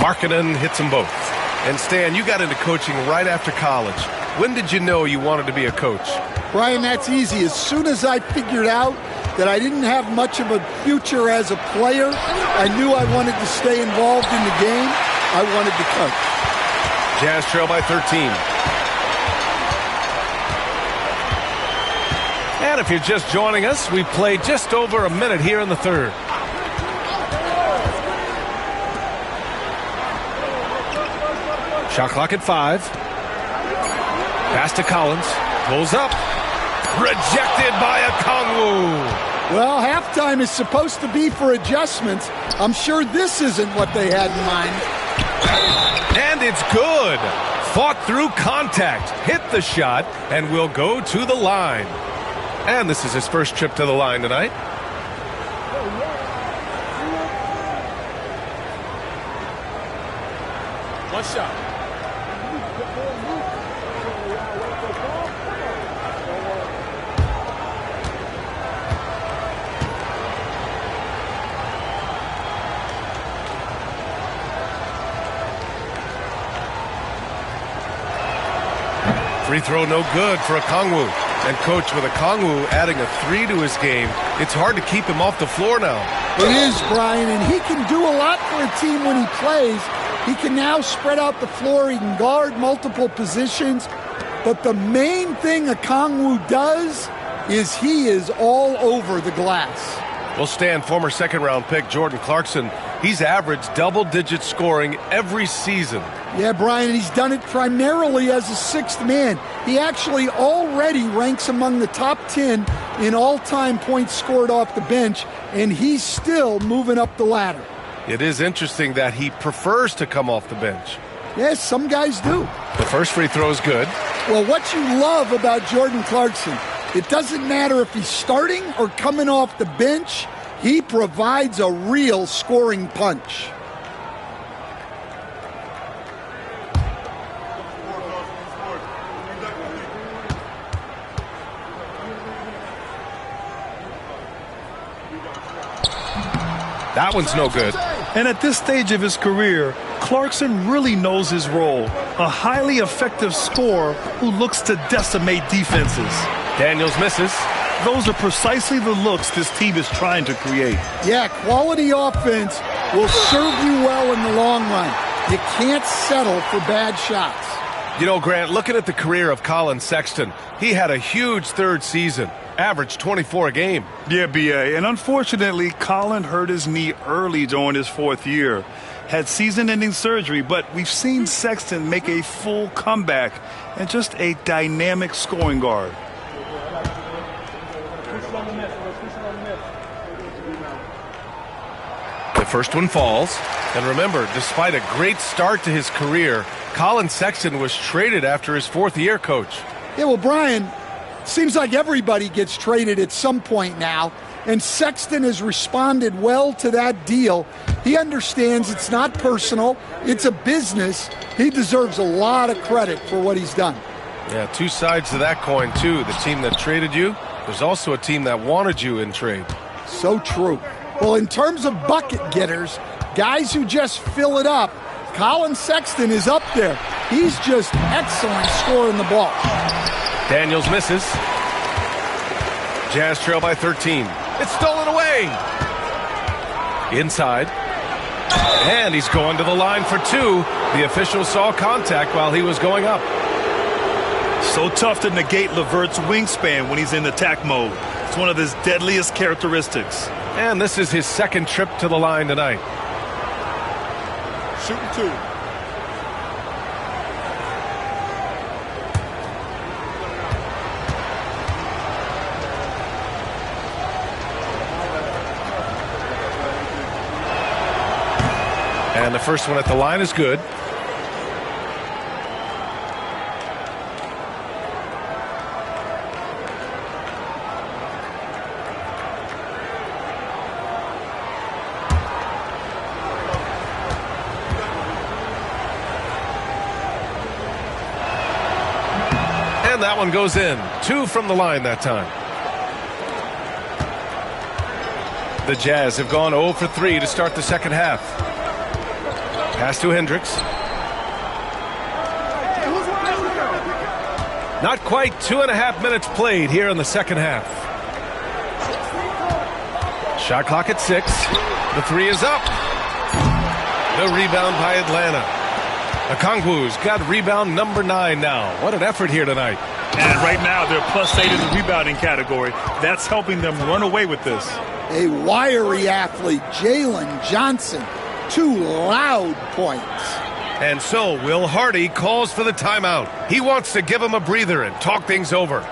Markkanen hits them both. And Stan, you got into coaching right after college. When did you know you wanted to be a coach? Brian, that's easy. As soon as I figured out that I didn't have much of a future as a player, I knew I wanted to stay involved in the game. I wanted to coach. Jazz trail by 13. And if you're just joining us, we've played just over a minute here in the third. Shot clock at 5. Pass to Collins. Pulls up. Rejected by Okongwu. Well, halftime is supposed to be for adjustments. I'm sure this isn't what they had in mind. And it's good. Fought through contact, hit the shot, and will go to the line. And this is his first trip to the line tonight. One shot. Free throw no good for Okongwu. And coach, with Okongwu adding a 3 to his game, it's hard to keep him off the floor now. It is, Brian, and he can do a lot for a team when he plays. He can now spread out the floor. He can guard multiple positions. But the main thing Okongwu does is he is all over the glass. Well, Stan, former second-round pick Jordan Clarkson, he's averaged double-digit scoring every season. Yeah, Brian, he's done it primarily as a sixth man. He actually already ranks among the top 10 in all-time points scored off the bench, and he's still moving up the ladder. It is interesting that he prefers to come off the bench. Yes, some guys do. The first free throw is good. Well, what you love about Jordan Clarkson, it doesn't matter if he's starting or coming off the bench, he provides a real scoring punch. That one's no good. And at this stage of his career, Clarkson really knows his role. A highly effective scorer who looks to decimate defenses. Daniels misses. Those are precisely the looks this team is trying to create. Yeah, quality offense will serve you well in the long run. You can't settle for bad shots. You know, Grant, looking at the career of Collin Sexton, he had a huge third season, averaged 24 a game. Yeah, B.A., and unfortunately, Collin hurt his knee early during his fourth year. Had season-ending surgery, but we've seen Sexton make a full comeback and just a dynamic scoring guard. The first one falls. And remember, despite a great start to his career, Collin Sexton was traded after his fourth year, Coach. Yeah, well, Brian, seems like everybody gets traded at some point now, and Sexton has responded well to that deal. He understands it's not personal, it's a business. He deserves a lot of credit for what he's done. Yeah, two sides to that coin, too. The team that traded you, there's also a team that wanted you in trade. So true. Well, in terms of bucket getters, guys who just fill it up, Collin Sexton is up there. He's just excellent scoring the ball. Daniels misses. Jazz trail by 13. It's stolen away. Inside. And he's going to the line for 2. The official saw contact while he was going up. So tough to negate LeVert's wingspan when he's in attack mode. It's one of his deadliest characteristics. And this is his second trip to the line tonight. Shooting 2. And the first one at the line is good. And that one goes in. 2 from the line that time. The Jazz have gone 0 for 3 to start the second half. Pass to Hendricks. Not quite 2.5 minutes played here in the second half. Shot clock at 6. The 3 is up. The rebound by Atlanta. Okongwu's got rebound number 9 now. What an effort here tonight. And right now they're +8 in the rebounding category. That's helping them run away with this. A wiry athlete, Jalen Johnson. 2 loud points. And so Will Hardy calls for the timeout. He wants to give him a breather and talk things over.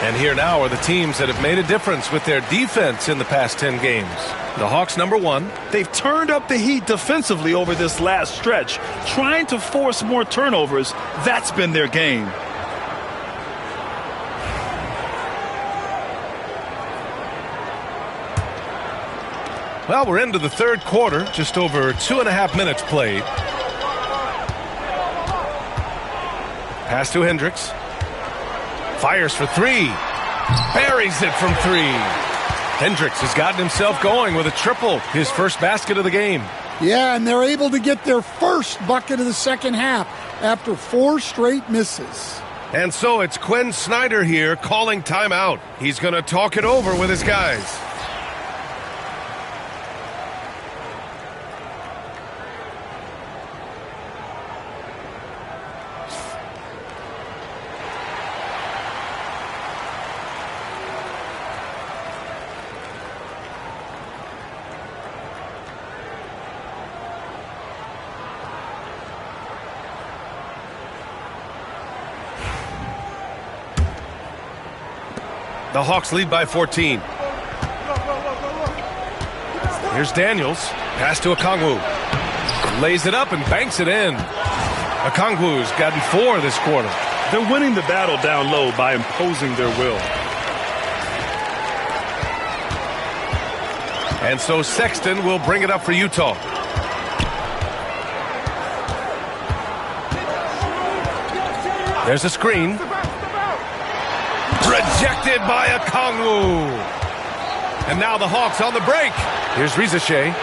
And here now are the teams that have made a difference with their defense in the past 10 games. The Hawks, number 1. They've turned up the heat defensively over this last stretch, trying to force more turnovers. That's been their game. Well, we're into the third quarter, just over 2.5 minutes played. Pass to Hendricks. Fires for 3. Buries it from 3. Hendricks has gotten himself going with a triple, his first basket of the game. Yeah, and they're able to get their first bucket of the second half after 4 straight misses. And so it's Quinn Snyder here calling timeout. He's going to talk it over with his guys. The Hawks lead by 14. Here's Daniels. Pass to Okongwu. Lays it up and banks it in. Okongwu's gotten 4 this quarter. They're winning the battle down low by imposing their will. And so Sexton will bring it up for Utah. There's a screen. Rejected by Okongwu. And now the Hawks on the break. Here's Reza Shea.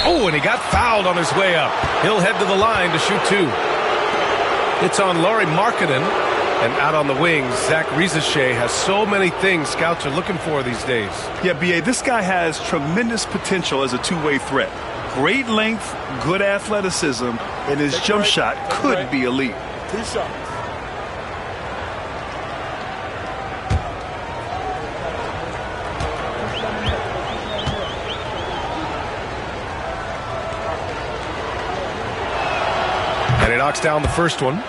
Oh, and he got fouled on his way up. He'll head to the line to shoot 2. It's on Lauri Markkanen. And out on the wings, Zach Reza Shea has so many things scouts are looking for these days. Yeah, B.A., this guy has tremendous potential as a two-way threat. Great length, good athleticism, and his jump shot could be elite. 2 shots. And he knocks down the first one.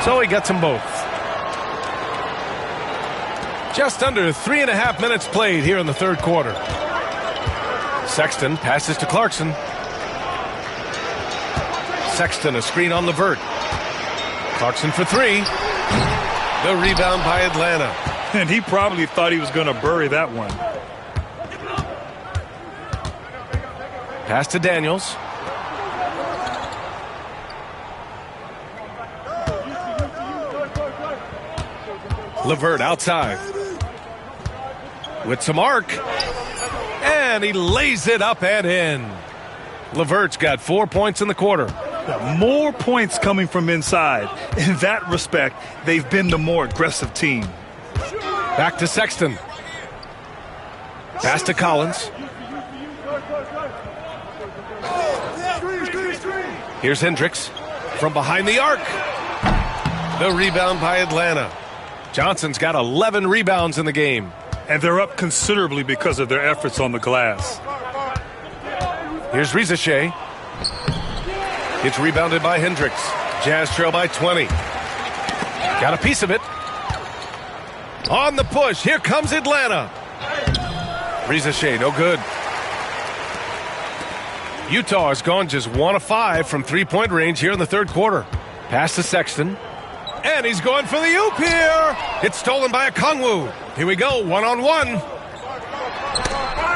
So he gets them both. Just under 3.5 minutes played here in the third quarter. Sexton passes to Clarkson. Sexton, a screen on LeVert. Clarkson for 3. The rebound by Atlanta. And he probably thought he was going to bury that one. Pass to Daniels. LeVert outside. With some arc. And he lays it up and in. LeVert's got 4 points in the quarter. More points coming from inside. In that respect, they've been the more aggressive team. Back to Sexton. Pass to Collins. Here's Hendricks from behind the arc. The rebound by Atlanta. Johnson's got 11 rebounds in the game. And they're up considerably because of their efforts on the glass. Here's Reza Shea. It's rebounded by Hendricks. Jazz trail by 20. Got a piece of it. On the push. Here comes Atlanta. Reza Shea, no good. Utah has gone just 1 of 5 from three-point range here in the third quarter. Pass to Sexton. And he's going for the oop here. It's stolen by Okongwu. Here we go, one-on-one.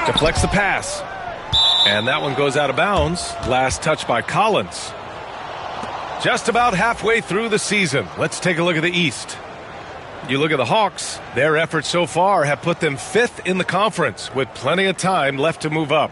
Deflects the pass. And that one goes out of bounds. Last touch by Collins. Just about halfway through the season. Let's take a look at the East. You look at the Hawks. Their efforts so far have put them 5th in the conference with plenty of time left to move up.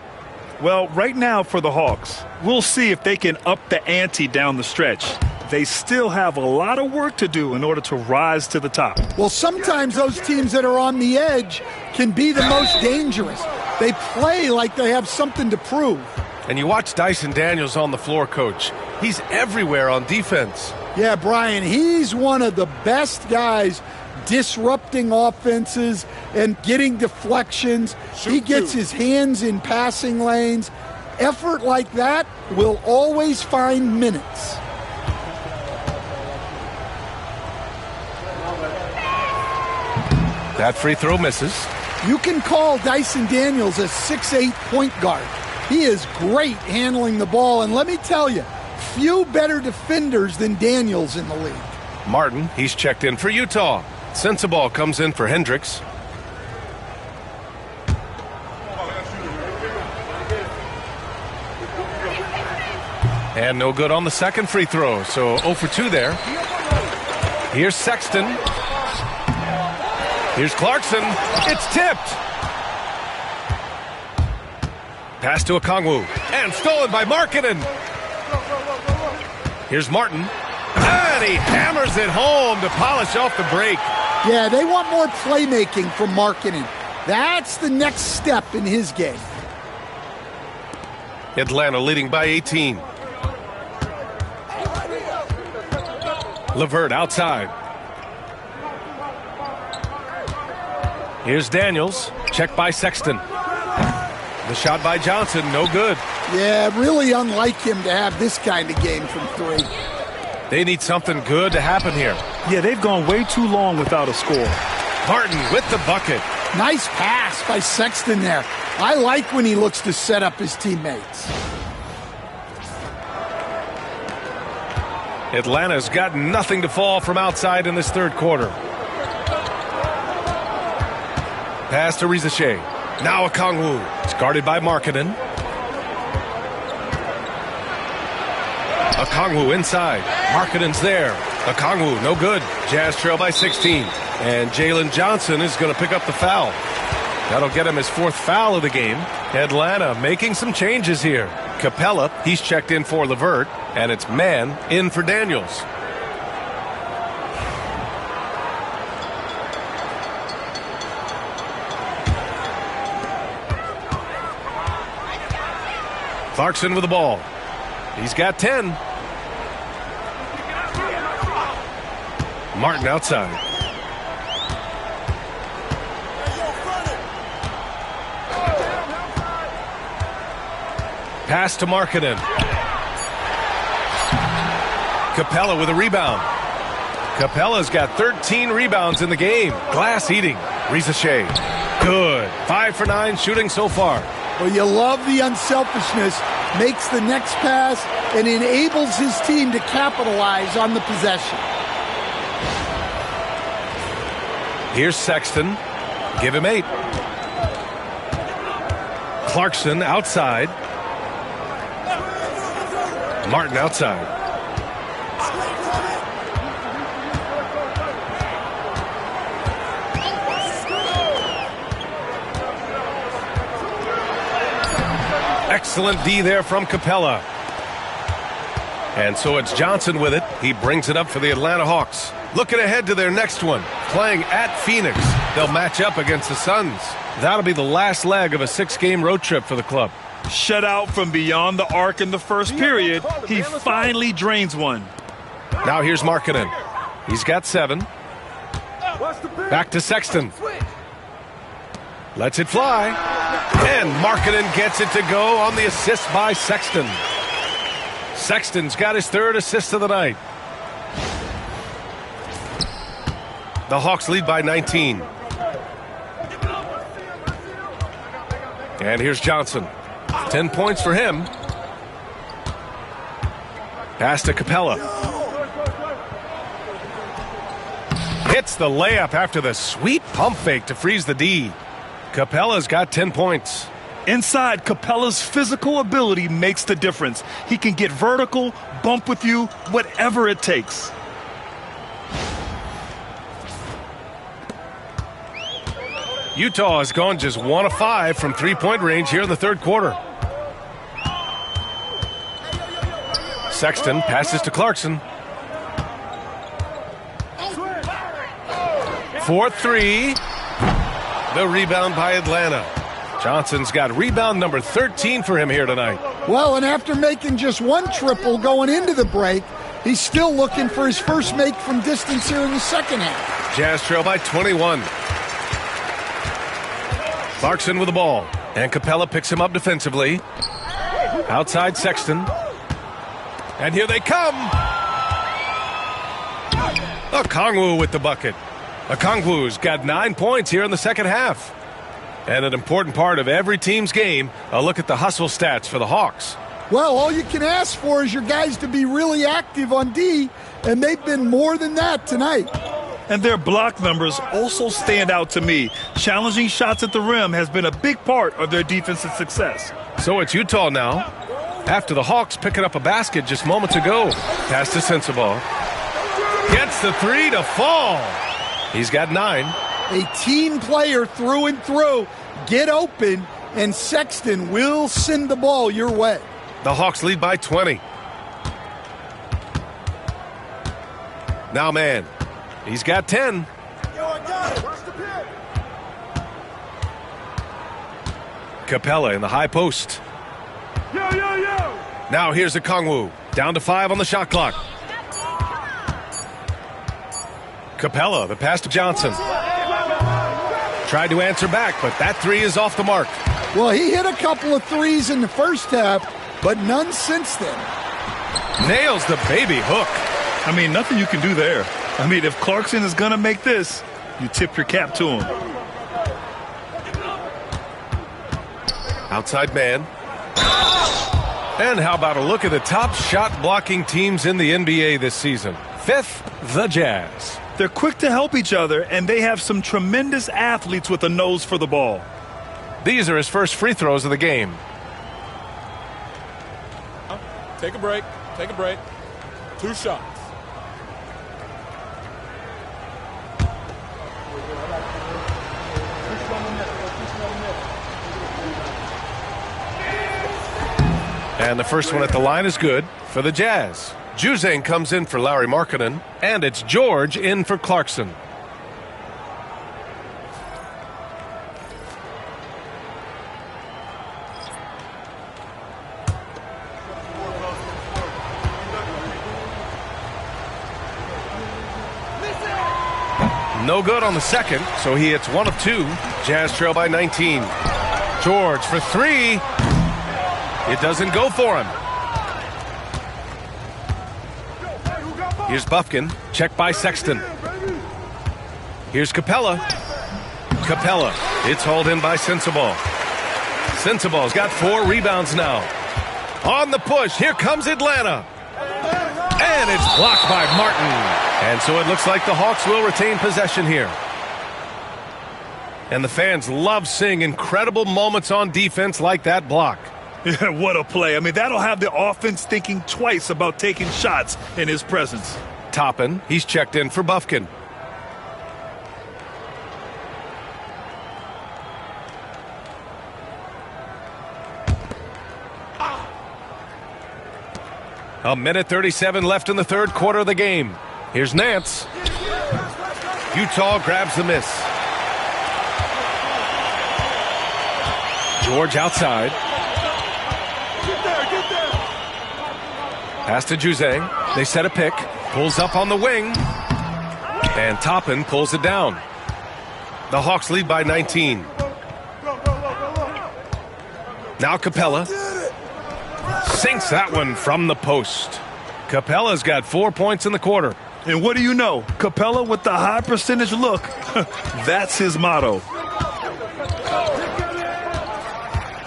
Well, right now for the Hawks, we'll see if they can up the ante down the stretch. They still have a lot of work to do in order to rise to the top. Well, sometimes those teams that are on the edge can be the most dangerous. They play like they have something to prove. And you watch Dyson Daniels on the floor, Coach. He's everywhere on defense. Yeah, Brian, he's one of the best guys disrupting offenses and getting deflections. He gets his hands in passing lanes. Effort like that will always find minutes. That free throw misses. You can call Dyson Daniels a 6'8" point guard. He is great handling the ball, and let me tell you, few better defenders than Daniels in the league. Martin, he's checked in for Utah. Sensabaugh comes in for Hendricks. And no good on the second free throw, so 0 for 2 there. Here's Sexton. Here's Clarkson. It's tipped. Pass to Okongwu. And stolen by Markkanen. Here's Martin. And he hammers it home to polish off the break. Yeah, they want more playmaking from Markkanen. That's the next step in his game. Atlanta leading by 18. LeVert outside. Here's Daniels. Checked by Sexton. The shot by Johnson, no good. Yeah, really unlike him to have this kind of game from 3. They need something good to happen here. Yeah, they've gone way too long without a score. Martin with the bucket. Nice pass by Sexton there. I like when he looks to set up his teammates. Atlanta's got nothing to fall from outside in this third quarter. Pass to Rizache. Now Okongwu. It's guarded by Markkanen. Okongwu inside. Markkanen's there. Okongwu, no good. Jazz trail by 16. And Jalen Johnson is going to pick up the foul. That'll get him his 4th foul of the game. Atlanta making some changes here. Capella, he's checked in for LeVert. And it's Mann in for Daniels. Clarkson with the ball. He's got 10. Martin outside. Pass to Markkanen. Capella with a rebound. Capella's got 13 rebounds in the game. Glass eating. Rizache. Good. 5 for 9 shooting so far. Well, you love the unselfishness. Makes the next pass and enables his team to capitalize on the possession. Here's Sexton. Give him 8. Clarkson outside. Martin outside. Excellent D there from Capella. And so it's Johnson with it. He brings it up for the Atlanta Hawks. Looking ahead to their next one. Playing at Phoenix. They'll match up against the Suns. That'll be the last leg of a 6-game road trip for the club. Shut out from beyond the arc in the first period. He finally drains one. Now here's Markkanen. He's got 7. Back to Sexton. Lets it fly. And Markkanen gets it to go on the assist by Sexton. Sexton's got his 3rd assist of the night. The Hawks lead by 19. And here's Johnson. 10 points for him. Pass to Capella. Hits the layup after the sweet pump fake to freeze the D. Capella's got 10 points. Inside, Capella's physical ability makes the difference. He can get vertical, bump with you, whatever it takes. Utah has gone just 1 of 5 from three-point range here in the third quarter. Sexton passes to Clarkson. 4-3. The rebound by Atlanta. Johnson's got rebound number 13 for him here tonight. Well, and after making just one triple going into the break, he's still looking for his first make from distance here in the second half. Jazz trail by 21. Clarkson with the ball, and Capella picks him up defensively. Outside Sexton. And here they come. Okongwu with the bucket. Okongwu's got 9 points here in the second half. And an important part of every team's game, a look at the hustle stats for the Hawks. Well, all you can ask for is your guys to be really active on D, and they've been more than that tonight. And their block numbers also stand out to me. Challenging shots at the rim has been a big part of their defensive success. So it's Utah now. After the Hawks picking up a basket just moments ago. Pass to Sensabaugh. Gets the three to fall. He's got 9. A team player through and through. Get open, and Sexton will send the ball your way. The Hawks lead by 20. Now, man, he's got 10. Capella in the high post. Now here's Okongwu. Down to 5 on the shot clock. Capella, the pass to Johnson. Tried to answer back, but that three is off the mark. Well, he hit a couple of threes in the first half, but none since then. Nails the baby hook. I mean, nothing you can do there. I mean, if Clarkson is going to make this, you tip your cap to him. Outside man. And how about a look at the top shot blocking teams in the NBA this season? 5th, the Jazz. They're quick to help each other, and they have some tremendous athletes with a nose for the ball. These are his first free throws of the game. Take a break. Take a break. 2 shots. And the first one at the line is good for the Jazz. Juzang comes in for Lauri Markkanen, and it's George in for Clarkson. No good on the second, so he hits 1 of 2. Jazz trail by 19. George for 3. It doesn't go for him. Here's Bufkin, checked by Sexton. Here's Capella. Capella, it's hauled in by Sensabaugh. Sensabaugh's got 4 rebounds now. On the push, here comes Atlanta. And it's blocked by Martin. And so it looks like the Hawks will retain possession here. And the fans love seeing incredible moments on defense like that block. Yeah, what a play. I mean, that'll have the offense thinking twice about taking shots in his presence. Toppin, he's checked in for Bufkin. A minute 37 left in the third quarter of the game. Here's Nance. Utah grabs the miss. George outside. Pass to Juzang. They set a pick. Pulls up on the wing. And Toppin pulls it down. The Hawks lead by 19. Now Capella. Sinks that one from the post. Capella's got 4 points in the quarter. And what do you know? Capella with the high percentage look. That's his motto.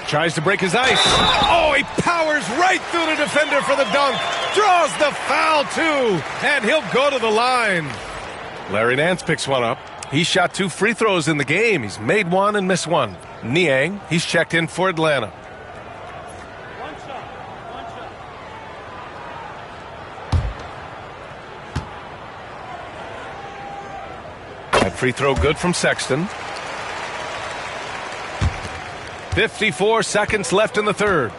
Tries to break his ice. Oh, he powers right through the defender for the dunk. Draws the foul, too. And he'll go to the line. Larry Nance picks one up. He shot 2 free throws in the game. He's made one and missed one. Niang, he's checked in for Atlanta. That free throw good from Sexton. 54 seconds left in the third.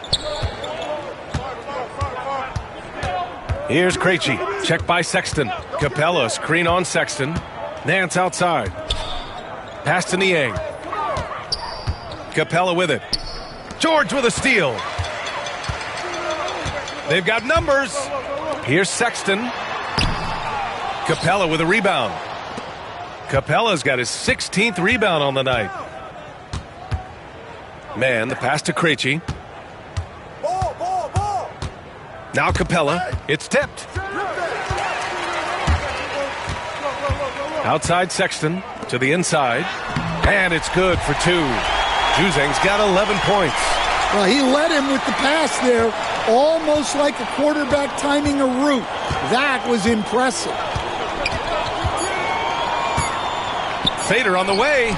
Here's Krejci. Checked by Sexton. Capella screen on Sexton. Nance outside. Pass to Niang. Capella with it. George with a steal. They've got numbers. Here's Sexton. Capella with a rebound. Capella's got his 16th rebound on the night. Man, the pass to Krejci. Now Capella. It's tipped. Outside Sexton to the inside. And it's good for 2. Juzang's got 11 points. Well, he led him with the pass there, almost like a quarterback timing a route. That was impressive. Fader on the way.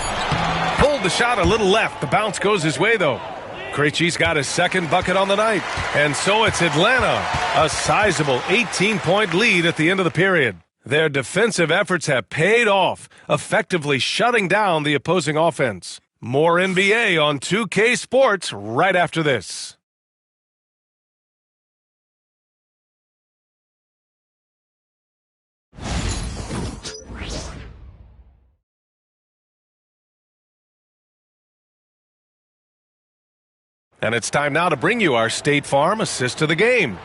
Pulled the shot a little left. The bounce goes his way, though. Krejci's got his 2nd bucket on the night. And so it's Atlanta. A sizable 18-point lead at the end of the period. Their defensive efforts have paid off, effectively shutting down the opposing offense. More NBA on 2K Sports right after this. And it's time now to bring you our State Farm assist to the game.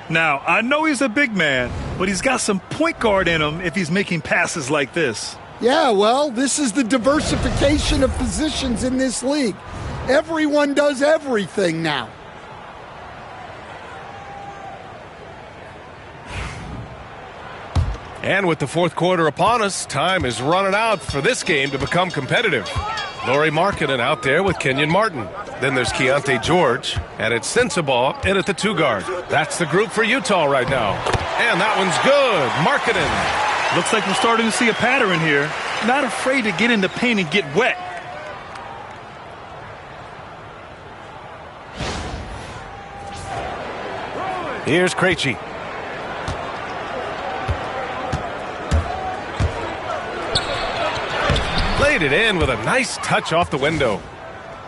Now, I know he's a big man, but he's got some point guard in him if he's making passes like this. Yeah, well, this is the diversification of positions in this league. Everyone does everything now. And with the 4th quarter upon us, time is running out for this game to become competitive. Lauri Markkanen out there with Kenyon Martin. Then there's Keontae George, and it's Sensabaugh in at the 2 guard. That's the group for Utah right now. And that one's good. Markkanen. Looks like we're starting to see a pattern here. Not afraid to get in the paint and get wet. Here's Krejci. Laid it in with a nice touch off the window.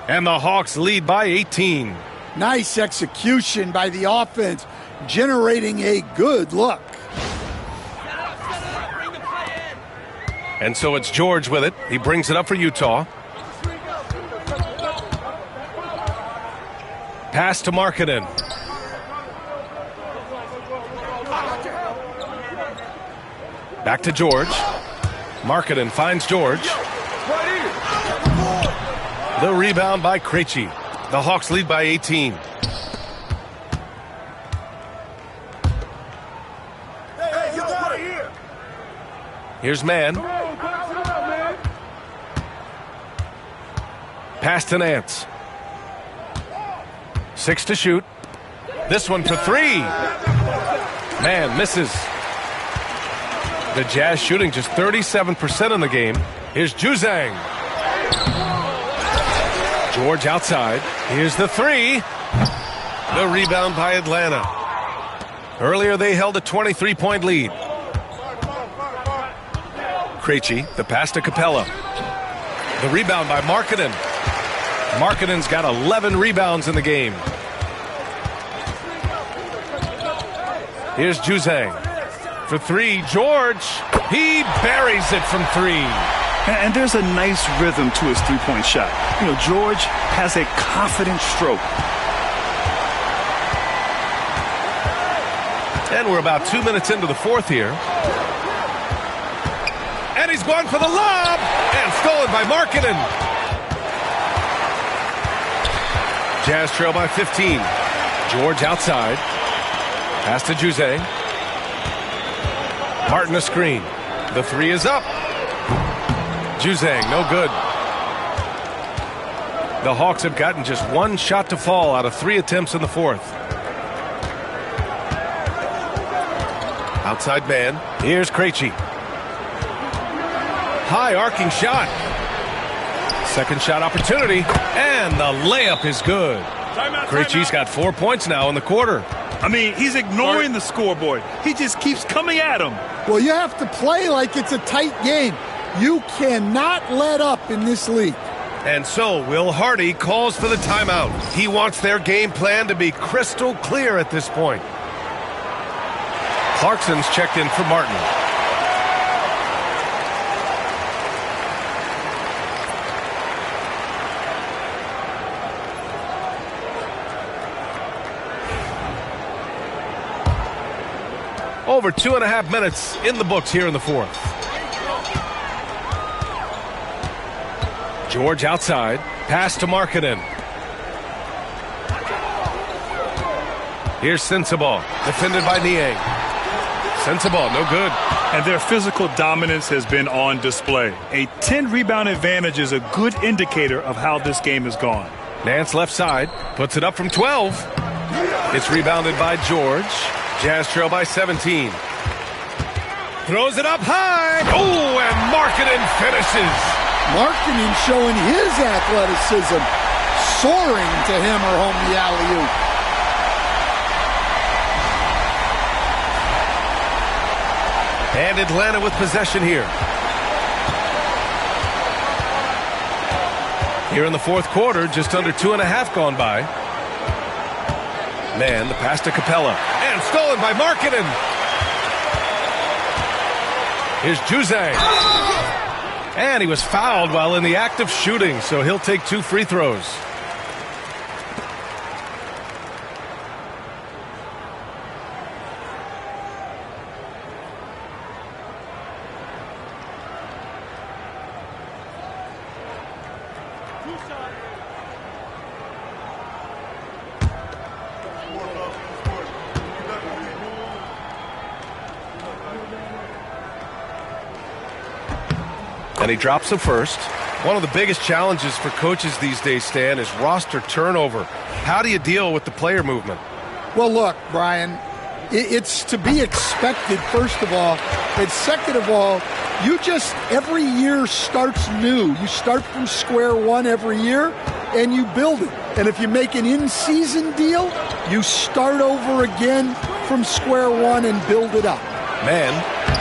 And the Hawks lead by 18. Nice execution by the offense, generating a good look. And so it's George with it. He brings it up for Utah. Pass to Markkanen. Back to George. Markkanen finds George. The rebound by Krejci. The Hawks lead by 18. Here's Mann. Pass to Nance. 6 to shoot. This one for 3. Mann misses. The Jazz shooting just 37% in the game. Here's Juzang. George outside. Here's the 3. The rebound by Atlanta. Earlier they held a 23-point lead. Krejci, the pass to Capella. The rebound by Markkanen. Markkanen's got 11 rebounds in the game. Here's Juzang. For 3, George. He buries it from 3. And there's a nice rhythm to his three-point shot. You know, George has a confident stroke. And we're about 2 minutes into the 4th here. And he's going for the lob. And stolen by Markkanen. Jazz trail by 15. George outside. Pass to Juzang. Martin a screen. The 3 is up. Juzang, no good. The Hawks have gotten just one shot to fall out of 3 attempts in the fourth. Outside man. Here's Krejci. High arcing shot. Second shot opportunity. And the layup is good. Krejci's got 4 points now in the quarter. I mean, he's ignoring the scoreboard. He just keeps coming at him. Well, you have to play like it's a tight game. You cannot let up in this league. And so Will Hardy calls for the timeout. He wants their game plan to be crystal clear at this point. Clarkson's checked in for Martin. Over 2.5 minutes in the books here in the fourth. George outside. Pass to Markkanen. Here's Sensabaugh. Defended by Niang. Sensabaugh, no good. And their physical dominance has been on display. A 10-rebound advantage is a good indicator of how this game has gone. Nance left side. Puts it up from 12. It's rebounded by George. Jazz trail by 17. Throws it up high. Oh, and Markkanen finishes. Markkanen showing his athleticism, soaring to hammer home the alley-oop. And Atlanta with possession here. Here in the fourth quarter, just under 2.5 gone by. Man, the pass to Capella. And stolen by Markkanen. Here's Juzang. And he was fouled while in the act of shooting, so he'll take 2 free throws. And he drops the first. One of the biggest challenges for coaches these days, Stan, is roster turnover. How do you deal with the player movement? Well, look, Brian, it's to be expected, first of all. And second of all, you just, every year starts new. You start from square one every year, and you build it. And if you make an in-season deal, you start over again from square one and build it up. Man,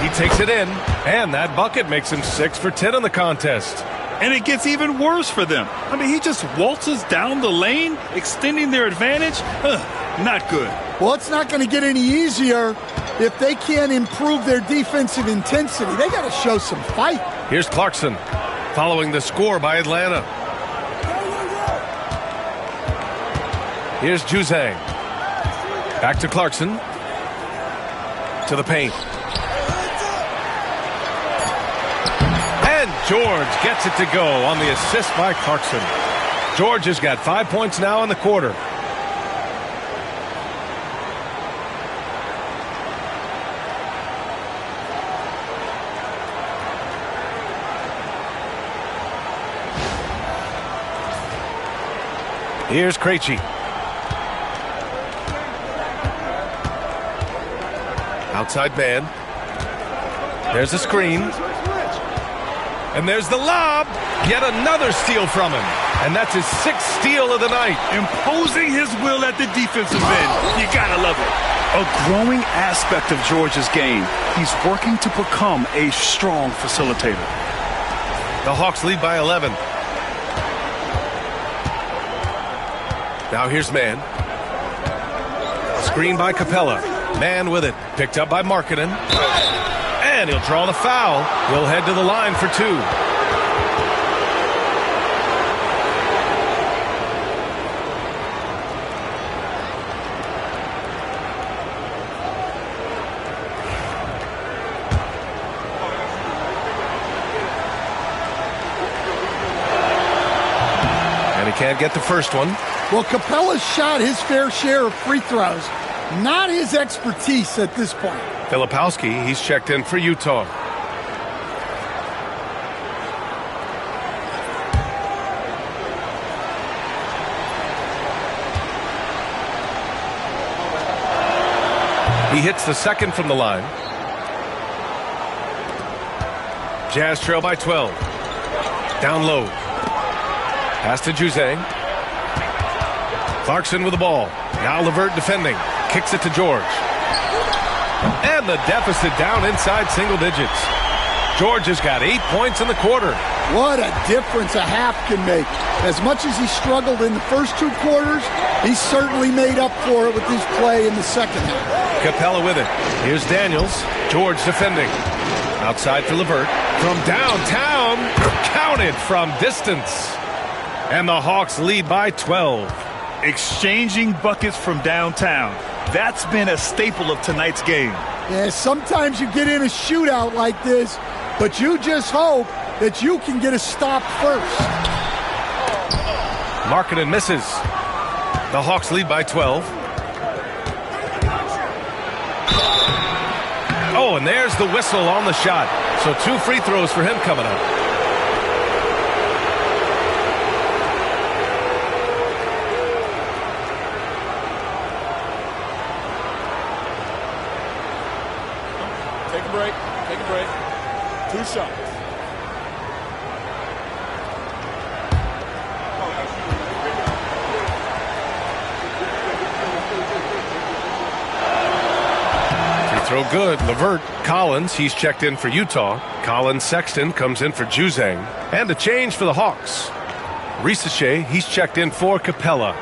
he takes it in, and that bucket makes him 6 for 10 in the contest. And it gets even worse for them. I mean, he just waltzes down the lane, extending their advantage. Not good. Well, it's not going to get any easier if they can't improve their defensive intensity. They got to show some fight. Here's Clarkson, following the score by Atlanta. Here's Juzang. Back to Clarkson. To the paint. And George gets it to go on the assist by Clarkson. George has got 5 points now in the quarter. Here's Krejci. Outside man. There's a screen. And there's the lob. Yet another steal from him. And that's his 6th steal of the night. Imposing his will at the defensive end. You gotta love it. A growing aspect of George's game. He's working to become a strong facilitator. The Hawks lead by 11. Now here's man. Screen by Capella. Man with it. Picked up by Markkanen. And he'll draw the foul. He'll head to the line for 2. And he can't get the first one. Well, Capella's shot his fair share of free throws. Not his expertise at this point. Filipowski, he's checked in for Utah. He hits the second from the line. Jazz trail by 12. Down low. Pass to Juzang. Clarkson with the ball. Now LeVert defending. Kicks it to George. And the deficit down inside single digits. George has got 8 points in the quarter. What a difference a half can make. As much as he struggled in the first 2 quarters, he certainly made up for it with his play in the second half. Capella with it. Here's Daniels. George defending. Outside for LeVert. From downtown. Counted from distance. And the Hawks lead by 12. Exchanging buckets from downtown. That's been a staple of tonight's game. Yeah, sometimes you get in a shootout like this, but you just hope that you can get a stop first. Markkanen misses. The Hawks lead by 12. Oh, and there's the whistle on the shot. So 2 free throws for him coming up. Take a break. Take a break. 2 shots. Throw good. LeVert. Collins, he's checked in for Utah. Collins Sexton comes in for Juzang. And a change for the Hawks. Risache, he's checked in for Capella.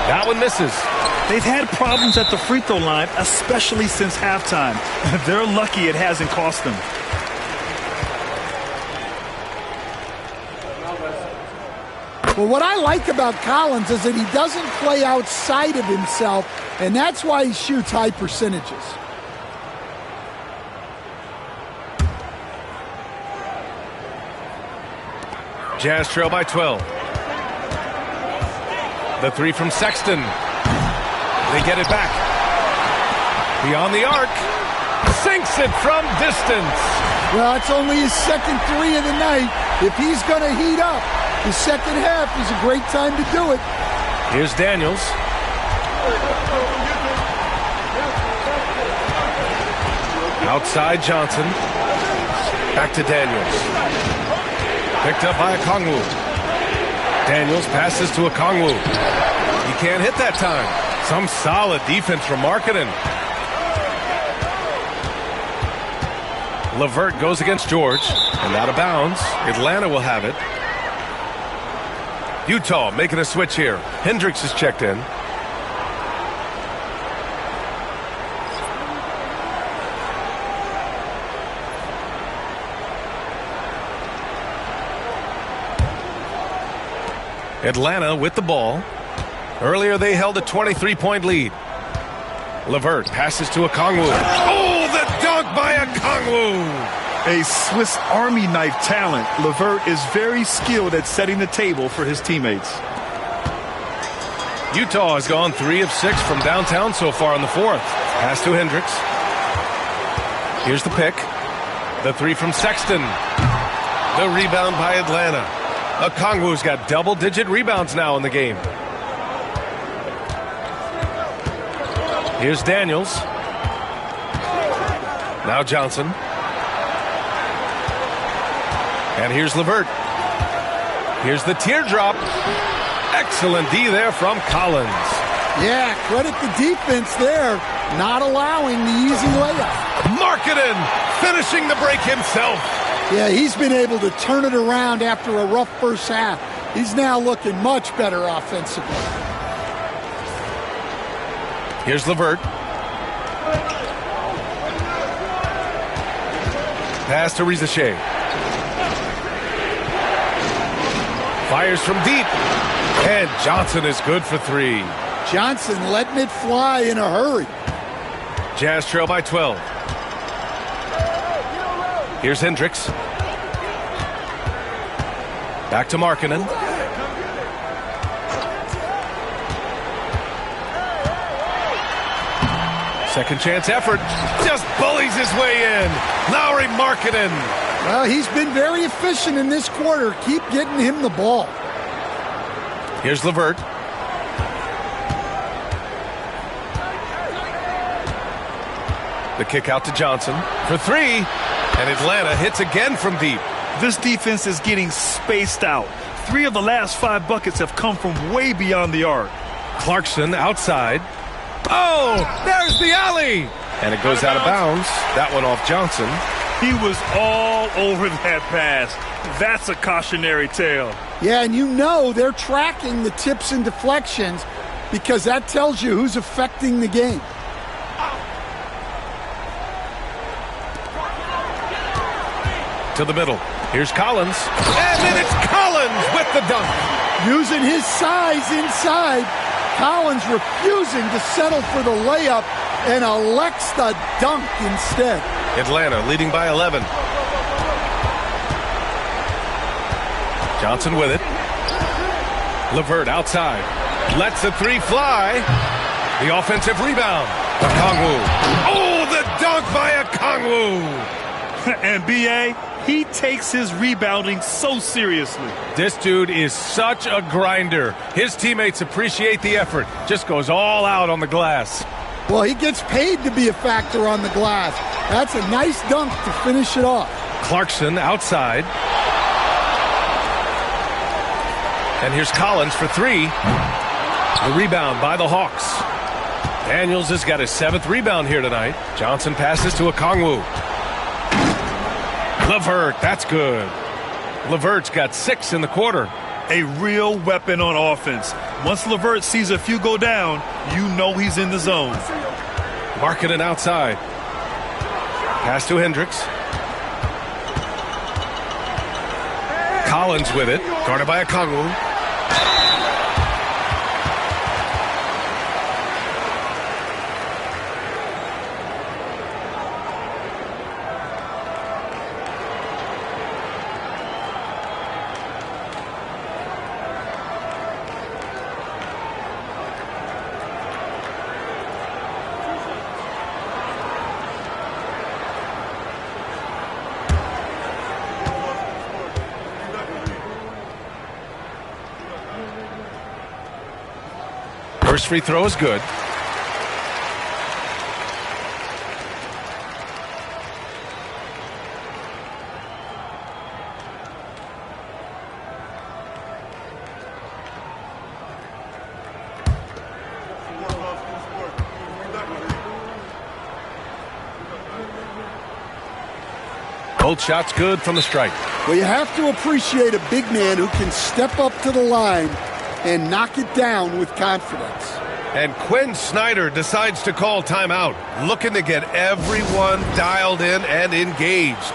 That one misses. They've had problems at the free throw line, especially since halftime. They're lucky it hasn't cost them. Well, what I like about Collins is that he doesn't play outside of himself, and that's why he shoots high percentages. Jazz trail by 12. The 3 from Sexton. They get it back. Beyond the arc. Sinks it from distance. Well, it's only his second 3 of the night. If he's going to heat up, the second half is a great time to do it. Here's Daniels. Outside Johnson. Back to Daniels. Picked up by Okongwu. Daniels passes to Okongwu. He can't hit that time. Some solid defense from Markkanen. LeVert goes against George. And out of bounds. Atlanta will have it. Utah making a switch here. Hendricks is checked in. Atlanta with the ball. Earlier they held a 23-point lead. LeVert passes to Okongwu. Oh, the dunk by Okongwu! A Swiss Army knife talent, LeVert is very skilled at setting the table for his teammates. Utah has gone 3 of 6 from downtown so far in the 4th. Pass to Hendricks. Here's the pick. The 3 from Sexton. The rebound by Atlanta. Okongwu's got double-digit rebounds now in the game. Here's Daniels. Now Johnson. And here's LeVert. Here's the teardrop. Excellent D there from Collins. Yeah, credit the defense there, not allowing the easy layup. Markkanen finishing the break himself. Yeah, he's been able to turn it around after a rough first half. He's now looking much better offensively. Here's LeVert. Pass to Risache. Fires from deep. And Johnson is good for 3. Johnson letting it fly in a hurry. Jazz trail by 12. Here's Hendricks. Back to Markkanen. Second chance effort. Just bullies his way in. Lauri Markkanen. Well, he's been very efficient in this quarter. Keep getting him the ball. Here's LeVert. The kick out to Johnson for three. And Atlanta hits again from deep. This defense is getting spaced out. 3 of the last 5 buckets have come from way beyond the arc. Clarkson outside. Oh, there's the alley. And it goes out of bounds. That one off Johnson. He was all over that pass. That's a cautionary tale. Yeah, and you know they're tracking the tips and deflections because that tells you who's affecting the game. To the middle. Here's Collins. And then it's Collins with the dunk. Using his size inside. Collins refusing to settle for the layup and elects the dunk instead. Atlanta leading by 11. Johnson with it. LeVert outside. Lets the three fly. The offensive rebound. Okongwu. Oh, the dunk by Okongwu. And B.A., he takes his rebounding so seriously. This dude is such a grinder. His teammates appreciate the effort. Just goes all out on the glass. Well, he gets paid to be a factor on the glass. That's a nice dunk to finish it off. Clarkson outside. And here's Collins for three. The rebound by the Hawks. Daniels has got his 7th rebound here tonight. Johnson passes to Okongwu. LeVert, that's good. LeVert's got 6 in the quarter. A real weapon on offense. Once LeVert sees a few go down, you know he's in the zone. Markkanen outside. Pass to Hendricks. Collins with it. Guarded by Okongwu. First free throw is good. Both shots good from the strike. Well, you have to appreciate a big man who can step up to the line and knock it down with confidence. And Quinn Snyder decides to call timeout, looking to get everyone dialed in and engaged.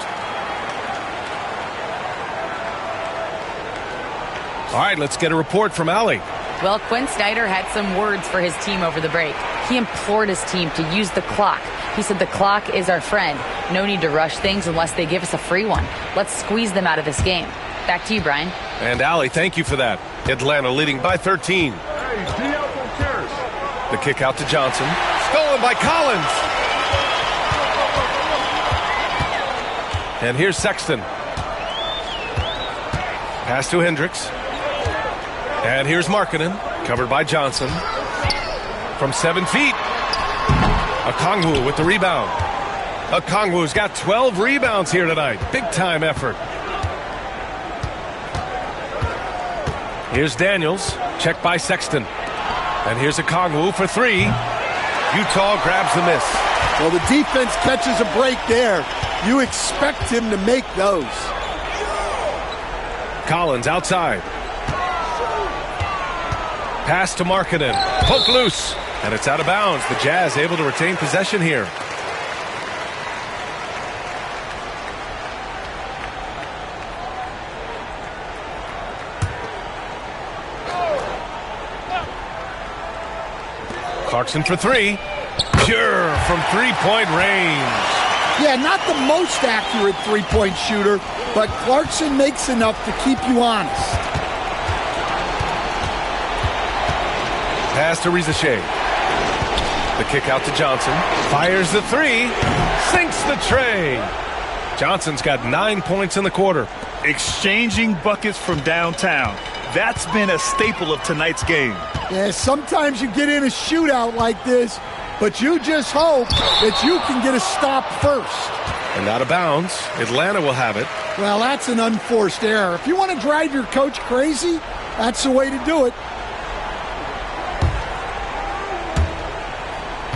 All right, let's get a report from Allie. Well, Quinn Snyder had some words for his team over the break. He implored his team to use the clock. He said the clock is our friend. No need to rush things unless they give us a free one. Let's squeeze them out of this game. Back to you, Brian. And Allie, thank you for that. Atlanta leading by 13. The kick out to Johnson. Stolen by Collins. And here's Sexton. Pass to Hendricks. And here's Markkanen. Covered by Johnson. From 7 feet. Okongwu with the rebound. Okongwu's got 12 rebounds here tonight. Big time effort. Here's Daniels. Checked by Sexton. And here's Okongwu for three. Utah grabs the miss. Well, the defense catches a break there. You expect him to make those. Collins outside. Pass to Markkanen. Poke loose. And it's out of bounds. The Jazz able to retain possession here. Clarkson for three. Pure from three-point range. Yeah, not the most accurate three-point shooter, but Clarkson makes enough to keep you honest. Pass to Rizachet. The kick out to Johnson. Fires the three. Sinks the tray. Johnson's got 9 points in the quarter. Exchanging buckets from downtown. That's been a staple of tonight's game. Yeah, sometimes you get in a shootout like this, but you just hope that you can get a stop first. And out of bounds. Atlanta will have it. Well, that's an unforced error. If you want to drive your coach crazy, that's the way to do it.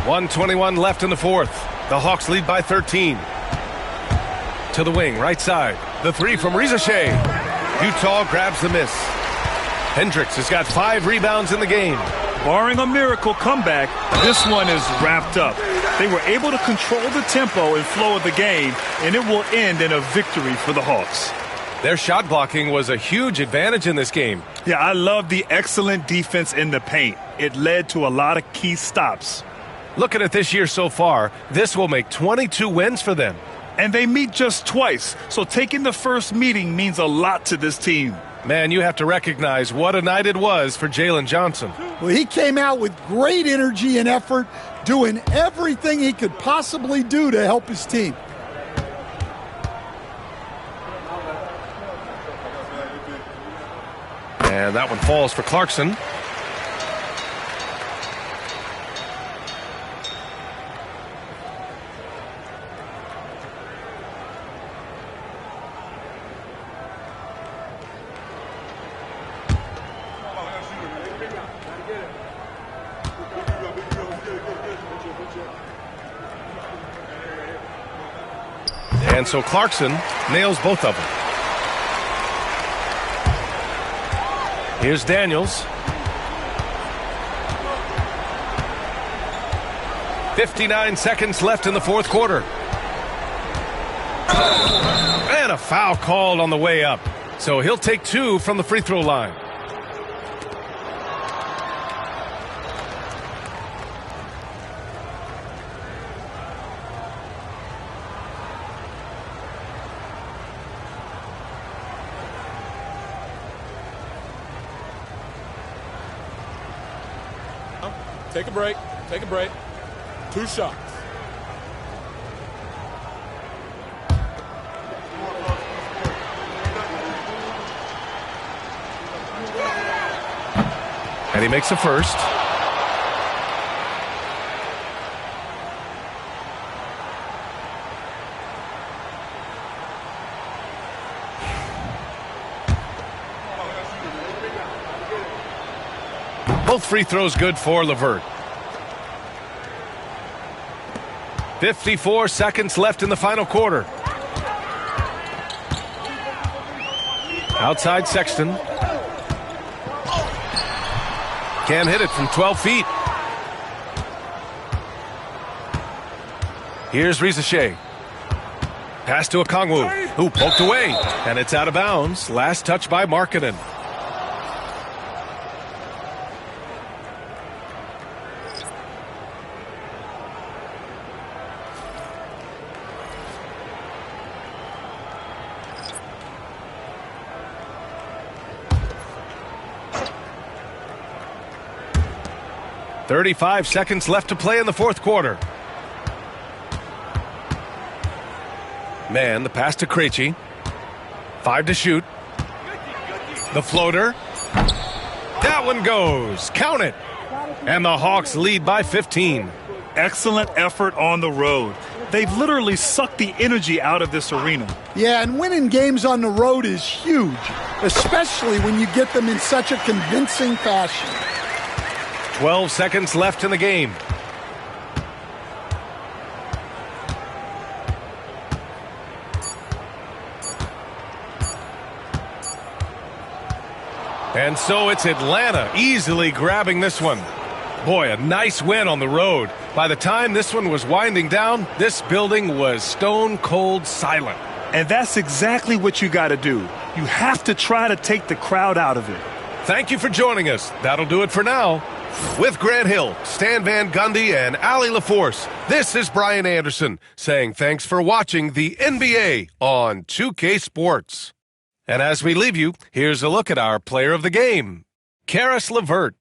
1:21 left in the fourth. The Hawks lead by 13. To the wing, right side. The three from Risa Shea. Utah grabs the miss. Hendricks has got 5 rebounds in the game. Barring a miracle comeback, this one is wrapped up. They were able to control the tempo and flow of the game, and it will end in a victory for the Hawks. Their shot blocking was a huge advantage in this game. Yeah, I love the excellent defense in the paint. It led to a lot of key stops. Looking at this year so far, this will make 22 wins for them. And they meet just twice, so taking the first meeting means a lot to this team. Man, you have to recognize what a night it was for Jalen Johnson. Well, he came out with great energy and effort, doing everything he could possibly do to help his team. And that one falls for Clarkson. And so Clarkson nails both of them. Here's Daniels. 59 seconds left in the fourth quarter. And a foul called on the way up. So he'll take 2 from the free throw line. Take a break. Take a break. 2 shots. And he makes the first. Both free throws good for LeVert. 54 seconds left in the final quarter. Outside Sexton. Can't hit it from 12 feet. Here's Risa Shea. Pass to Okongwu, who poked away. And it's out of bounds. Last touch by Markkanen. .35 seconds left to play in the fourth quarter. Man, the pass to Krejci. 5 to shoot. The floater. That one goes. Count it. And the Hawks lead by 15. Excellent effort on the road. They've literally sucked the energy out of this arena. Yeah, and winning games on the road is huge, especially when you get them in such a convincing fashion. 12 seconds left in the game. And so it's Atlanta easily grabbing this one. Boy, a nice win on the road. By the time this one was winding down, this building was stone cold silent. And that's exactly what you got to do. You have to try to take the crowd out of it. Thank you for joining us. That'll do it for now. With Grant Hill, Stan Van Gundy, and Allie LaForce, this is Brian Anderson saying thanks for watching the NBA on 2K Sports. And as we leave you, here's a look at our player of the game, Caris LeVert.